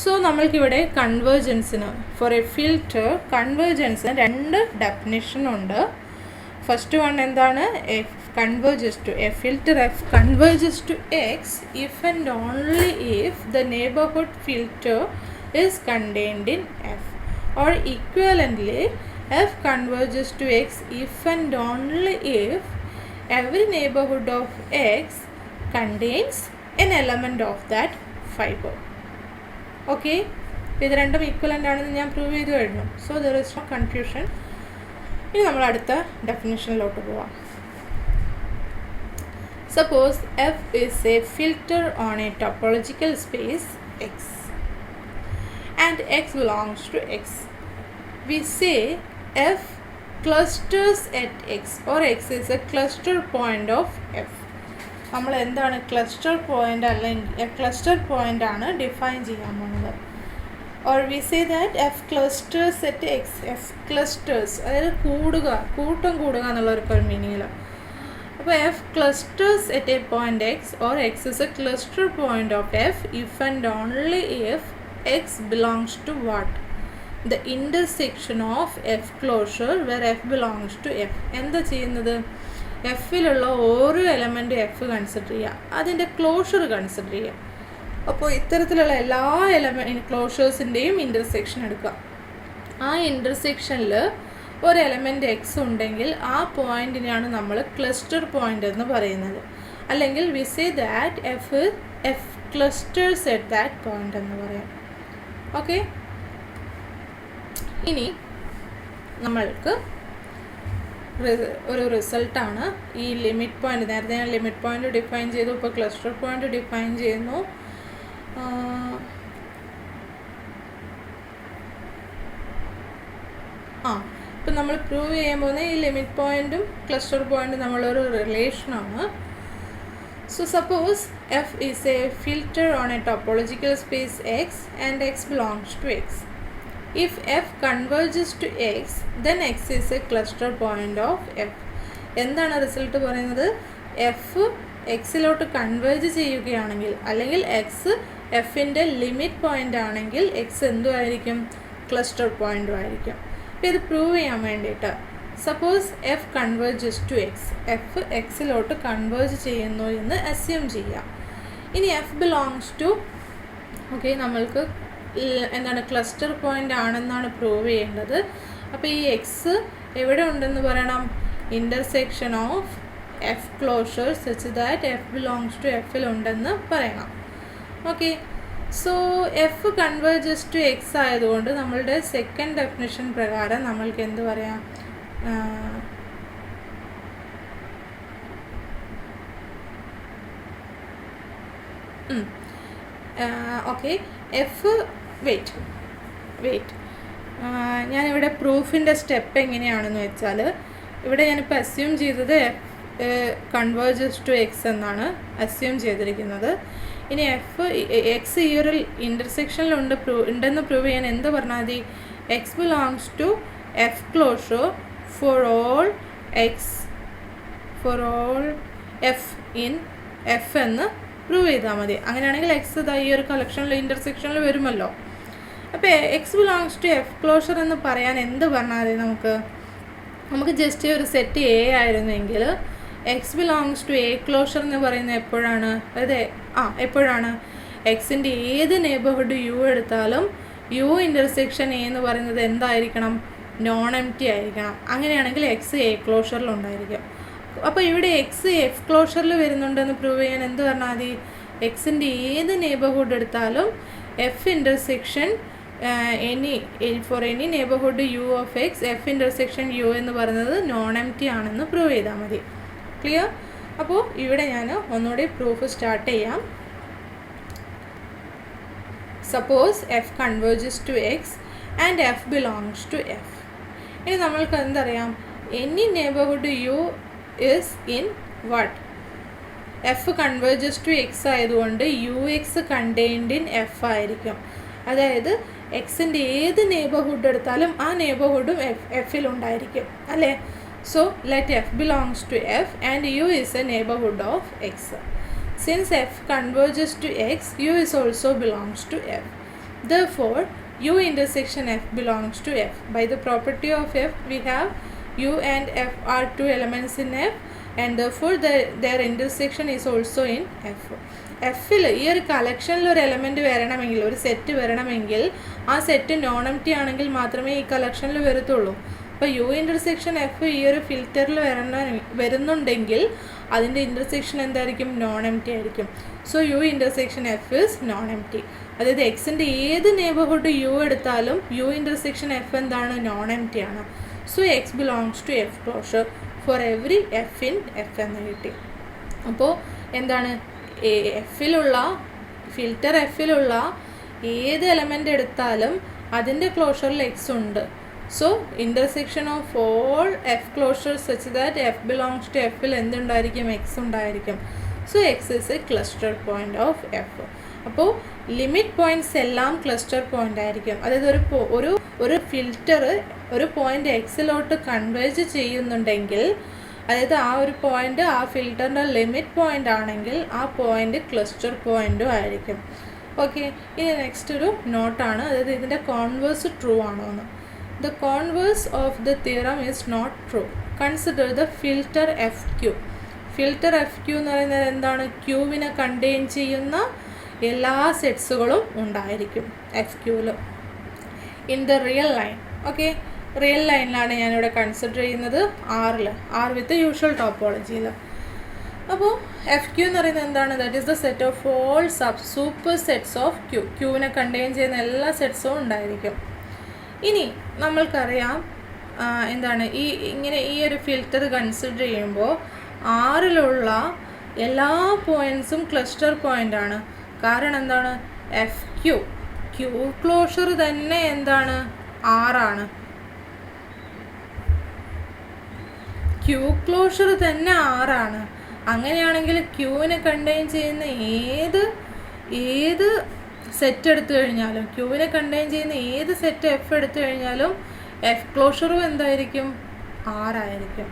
so നമ്മൾക്കിവിടെ കൺവേർജൻസിന്, ഫോർ എ ഫിൽറ്റർ കൺവേർജൻസിന് രണ്ട് ഡെഫിനിഷൻ ഉണ്ട്. ഫസ്റ്റ് വൺ എന്താണ്? F converges to a filter f converges to x if and only if the neighborhood filter is contained in f, or equivalently f converges to x if and only if every neighborhood of x contains an element of that fiber. Okay, ഇത് രണ്ടും equivalent ആണെന്ന് ഞാൻ prove ചെയ്തു കഴിഞ്ഞു. So there is no confusion. ഇനി നമ്മൾ അടുത്ത ഡെഫിനിഷനിലോട്ട് പോവാം. Suppose f is a filter on a topological space x and x belongs to x. We say f clusters at x, or x is a cluster point of f. നമ്മൾ എന്താണ് cluster point അല്ലെങ്കിൽ cluster point ആണ് define ചെയ്യാൻ പോകുന്നത്. or we say that f clusters at x. f clusters അതായത് കൂട്ടം കൂടുക എന്നുള്ളൊരു മീനിങ്ങിലാണ്. അപ്പോൾ f clusters at a point x, or x is a cluster point of f if and only if x belongs to what? The intersection of f closure where f belongs to f. എന്താ ചെയ്യുന്നത്? എഫിലുള്ള ഓരോ എലമെൻറ്റും F consider ചെയ്യുക, അതിൻ്റെ closure consider ചെയ്യുക. അപ്പോൾ ഇത്തരത്തിലുള്ള എല്ലാ ക്ലോഷേഴ്സിൻ്റെയും intersection എടുക്കുക. ആ ഇൻ്റർസെക്ഷനിൽ ഒരു എലമെൻറ്റ് എക്സ് ഉണ്ടെങ്കിൽ ആ പോയിൻറ്റിനെയാണ് നമ്മൾ ക്ലസ്റ്റർ പോയിൻ്റ് എന്ന് പറയുന്നത്. അല്ലെങ്കിൽ V say that F clusters at that point എന്ന് പറയാം. ഓക്കെ, ഇനി നമ്മൾക്ക് ഒരു റിസൾട്ടാണ് ഈ ലിമിറ്റ് പോയിൻ്റ്. നേരത്തെ ഞാൻ ലിമിറ്റ് പോയിൻ്റ് ഡിഫൈൻ ചെയ്തു, ഇപ്പോൾ ക്ലസ്റ്റർ പോയിൻ്റ് ഡിഫൈൻ ചെയ്യുന്നു. ഇപ്പം നമ്മൾ പ്രൂവ് ചെയ്യാൻ പോകുന്ന ഈ ലിമിറ്റ് പോയിൻറ്റും ക്ലസ്റ്റർ പോയിൻറ്റും നമ്മളൊരു റിലേഷനാണ്. So suppose f is a filter on a topological space X and X belongs to X. If f converges to X, then X is a cluster point of f. എന്താണ് result പറയുന്നത്? F എക്സിലോട്ട് converge ചെയ്യുകയാണെങ്കിൽ അല്ലെങ്കിൽ X എഫിൻ്റെ limit point ആണെങ്കിൽ X എന്തുമായിരിക്കും? Cluster പോയിൻറ്റും ആയിരിക്കും. അപ്പോൾ ഇത് പ്രൂവ് ചെയ്യാൻ വേണ്ടിയിട്ട് suppose F converges to X, F എക്സിലോട്ട് കൺവേർജ് ചെയ്യുന്നു എന്ന് അസ്യൂം ചെയ്യാം. ഇനി എഫ് ബിലോങ്സ് ടു, ഓക്കെ, നമ്മൾക്ക് എന്താണ് ക്ലസ്റ്റർ പോയിൻ്റ് ആണെന്നാണ് പ്രൂവ് ചെയ്യേണ്ടത്. അപ്പോൾ ഈ എക്സ് എവിടെ ഉണ്ടെന്ന് പറയണം? Intersection of F closure such that F belongs to എഫിൽ ഉണ്ടെന്ന് പറയണം. Okay, so F converges to X ആയതുകൊണ്ട് നമ്മളുടെ സെക്കൻഡ് ഡെഫിനിഷൻ പ്രകാരം നമ്മൾക്ക് എന്ത് പറയാം? ഓക്കെ, എഫ് വെയിറ്റ് ഞാനിവിടെ പ്രൂഫിൻ്റെ സ്റ്റെപ്പ് എങ്ങനെയാണെന്ന് വെച്ചാൽ, ഇവിടെ ഞാനിപ്പോൾ അസ്യൂം ചെയ്തത് കൺവേർജസ് ടു എക്സ് എന്നാണ് അസ്യൂം ചെയ്തിരിക്കുന്നത്. ഇനി എക്സ് ഈ ഒരു ഇൻ്റർസെക്ഷനിലുണ്ട് ഉണ്ടെന്ന് പ്രൂവ് ചെയ്യാൻ എന്ത് പറഞ്ഞാൽ മതി? X belongs to F closure for all f in f എന്ന് പ്രൂവ് ചെയ്താൽ മതി. അങ്ങനെയാണെങ്കിൽ എക്സ് ഈ ഒരു കളക്ഷനിൽ ഇൻ്റർസെക്ഷനിൽ വരുമല്ലോ. അപ്പോൾ X belongs to F closure എന്ന് പറയാൻ എന്ത് പറഞ്ഞാൽ നമുക്ക് ജസ്റ്റ് ഒരു സെറ്റ് എ ആയിരുന്നെങ്കിൽ X belongs to A closure എന്ന് പറയുന്നത് എപ്പോഴാണ്? എപ്പോഴാണ് എക്സിൻ്റെ ഏത് നെയ്ബർഹുഡ് യു എടുത്താലും യു ഇൻ്റർസെക്ഷൻ എ എന്ന് പറയുന്നത് എന്തായിരിക്കണം? നോൺ എം ടി ആയിരിക്കണം. അങ്ങനെയാണെങ്കിൽ എക്സ് എ ക്ലോഷറിലുണ്ടായിരിക്കും. അപ്പോൾ ഇവിടെ എക്സ് എഫ് ക്ലോഷറിൽ വരുന്നുണ്ടെന്ന് പ്രൂവ് ചെയ്യാൻ എന്ത് പറഞ്ഞാൽ മതി? എക്സിൻ്റെ ഏത് നെയ്ബർഹുഡ് എടുത്താലും F intersection for any neighbourhood U of X, F intersection U എന്ന് പറയുന്നത് നോൺ എം ടി ആണെന്ന് പ്രൂവ് ചെയ്താൽ മതി. ക്ലിയർ? അപ്പോൾ ഇവിടെ ഞാൻ ഒന്നുകൂടി പ്രൂഫ് സ്റ്റാർട്ട് ചെയ്യാം. Suppose F converges to X and F belongs to F. ഇനി നമ്മൾക്ക് എന്തറിയാം? Any neighbourhood U is in what? F converges to X ആയതുകൊണ്ട് U X contained in F ആയിരിക്കും. അതായത് എക്സിൻ്റെ ഏത് നെയ്ബർഹുഡ് എടുത്താലും ആ നെയ്ബർഹുഡും എഫിലുണ്ടായിരിക്കും അല്ലേ? So let F belongs to F and U is a neighbourhood of X. Since F converges to X, U is also belongs to F. Therefore U intersection F belongs to F. By the property of F, we have U and F are two elements in F, and therefore their intersection is also in F. Fil ഈ ഒരു കളക്ഷനിൽ ഒരു element വരണമെങ്കിൽ, ഒരു set വരണമെങ്കിൽ ആ set non M T ആണെങ്കിൽ മാത്രമേ ഈ കളക്ഷനിൽ വരത്തുള്ളൂ. അപ്പോൾ യു ഇൻ്റർസെക്ഷൻ എഫ് ഈ ഒരു ഫിൽറ്ററിൽ വരുന്നുണ്ടെങ്കിൽ അതിൻ്റെ ഇൻ്റർസെക്ഷൻ എന്തായിരിക്കും? നോൺ എം ടി ആയിരിക്കും. So U intersection F is non empty. അതായത് എക്സിൻ്റെ ഏത് നെയ്ബർഹുഡ് യു എടുത്താലും യു ഇൻ്റർസെക്ഷൻ എഫ് എന്താണ്? നോൺ എം ടി ആണ്. So X belongs to F closure for every F in F എന്ന് കിട്ടി. അപ്പോൾ എന്താണ്? എഫിലുള്ള ഫിൽറ്റർ എഫിലുള്ള ഏത് എലമെൻ്റ് എടുത്താലും അതിൻ്റെ ക്ലോഷറിൽ എക്സ് ഉണ്ട്. So intersection of all F closures such that F belongs to എഫിൽ എന്തുണ്ടായിരിക്കും? എക്സ് ഉണ്ടായിരിക്കും. So X is a cluster point of F. അപ്പോൾ ലിമിറ്റ് പോയിൻറ്റ്സ് എല്ലാം ക്ലസ്റ്റർ പോയിൻ്റ് ആയിരിക്കും. അതായത് ഒരു ഫിൽറ്റർ ഒരു പോയിൻ്റ് എക്സിലോട്ട് കൺവേർജ് ചെയ്യുന്നുണ്ടെങ്കിൽ, അതായത് ആ ഒരു പോയിൻ്റ് ആ ഫിൽറ്ററിൻ്റെ ലിമിറ്റ് പോയിൻ്റ് ആണെങ്കിൽ ആ പോയിൻ്റ് ക്ലസ്റ്റർ പോയിൻറ്റും ആയിരിക്കും. ഓക്കെ, ഇനി നെക്സ്റ്റ് ഒരു നോട്ടാണ്, അതായത് ഇതിൻ്റെ കോൺവേഴ്സ് ട്രൂ ആണോ എന്ന്. The converse of the theorem is not true. Consider the filter F Q. Filter F Q എന്ന് പറയുന്നത് എന്താണ്? ക്യൂവിനെ കണ്ടെയ്ൻ ചെയ്യുന്ന എല്ലാ സെറ്റ്സുകളും ഉണ്ടായിരിക്കും എഫ് ക്യൂവിൽ. In the real line, okay, real ലൈനിലാണ് ഞാനിവിടെ കൺസിഡർ ചെയ്യുന്നത് ആർ വിത്ത് യൂഷ്വൽ ടോപ്പോളജിയിൽ. അപ്പോൾ എഫ് ക്യൂ എന്ന് പറയുന്നത് എന്താണ്? That is the set of all supersets of Q. ക്യൂവിനെ കണ്ടെയ്ൻ ചെയ്യുന്ന എല്ലാ സെറ്റ്സും ഉണ്ടായിരിക്കും. ഇനി നമ്മൾക്കറിയാം എന്താണ് ഈ ഒരു ഫിൽറ്റർ കൺസിഡർ ചെയ്യുമ്പോൾ ആറിലുള്ള എല്ലാ പോയിൻറ്റ്സും ക്ലസ്റ്റർ പോയിൻ്റാണ്. കാരണം എന്താണ്? എഫ് ക്യൂ ക്ലോഷർ തന്നെ എന്താണ്? ആറാണ്. ക്യൂ ക്ലോഷർ തന്നെ ആറാണ്. അങ്ങനെയാണെങ്കിൽ ക്യൂവിനെ കണ്ടെയ്ൻ ചെയ്യുന്ന ഏത് സെറ്റ് എടുത്തു കഴിഞ്ഞാലും, ക്യൂവിനെ കണ്ടെയ്ൻ ചെയ്യുന്ന ഏത് സെറ്റ് എഫ് എടുത്തു കഴിഞ്ഞാലും എഫ് ക്ലോഷറും എന്തായിരിക്കും? ആറായിരിക്കും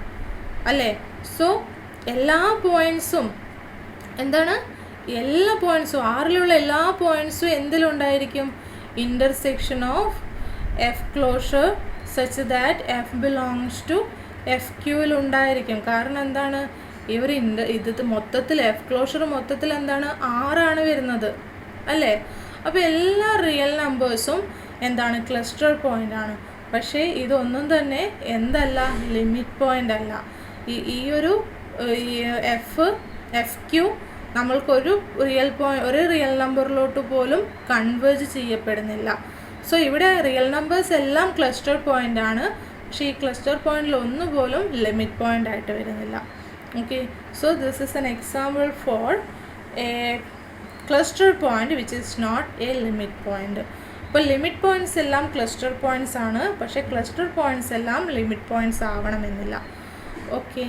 അല്ലേ? സോ എല്ലാ പോയിൻറ്റ്സും എന്താണ്? എല്ലാ പോയിൻറ്റ്സും ആറിലുള്ള എല്ലാ പോയിൻറ്റ്സും എന്തിലുണ്ടായിരിക്കും? Intersection of F closure such that F belongs to F ക്യൂവിൽ ഉണ്ടായിരിക്കും. കാരണം എന്താണ്? ഇത് മൊത്തത്തിൽ എഫ് ക്ലോഷർ മൊത്തത്തിൽ എന്താണ്? ആറാണ് വരുന്നത് അല്ലേ? അപ്പോൾ എല്ലാ റിയൽ നമ്പേഴ്സും എന്താണ്? ക്ലസ്റ്റർ പോയിൻ്റ് ആണ്. പക്ഷേ ഇതൊന്നും തന്നെ എന്തല്ല? ലിമിറ്റ് പോയിൻ്റ് അല്ല. ഈ ഒരു എഫ് ക്യൂ നമ്മൾക്കൊരു റിയൽ നമ്പറിലോട്ട് പോലും കൺവേർജ് ചെയ്യപ്പെടുന്നില്ല. സോ ഇവിടെ റിയൽ നമ്പേഴ്സ് എല്ലാം ക്ലസ്റ്റർ പോയിൻ്റ് ആണ്. പക്ഷേ ഈ ക്ലസ്റ്റർ പോയിൻറ്റിൽ ഒന്നുപോലും ലിമിറ്റ് പോയിൻ്റ് ആയിട്ട് വരുന്നില്ല. Okay, so this is an example for a cluster point which is not a limit point. അപ്പോൾ ലിമിറ്റ് പോയിൻറ്റ്സ് എല്ലാം ക്ലസ്റ്റർ പോയിൻറ്റ്സ് ആണ്, പക്ഷേ ക്ലസ്റ്റർ പോയിൻറ്റ്സ് എല്ലാം ലിമിറ്റ് പോയിൻറ്റ്സ് ആവണമെന്നില്ല. ഓക്കെ.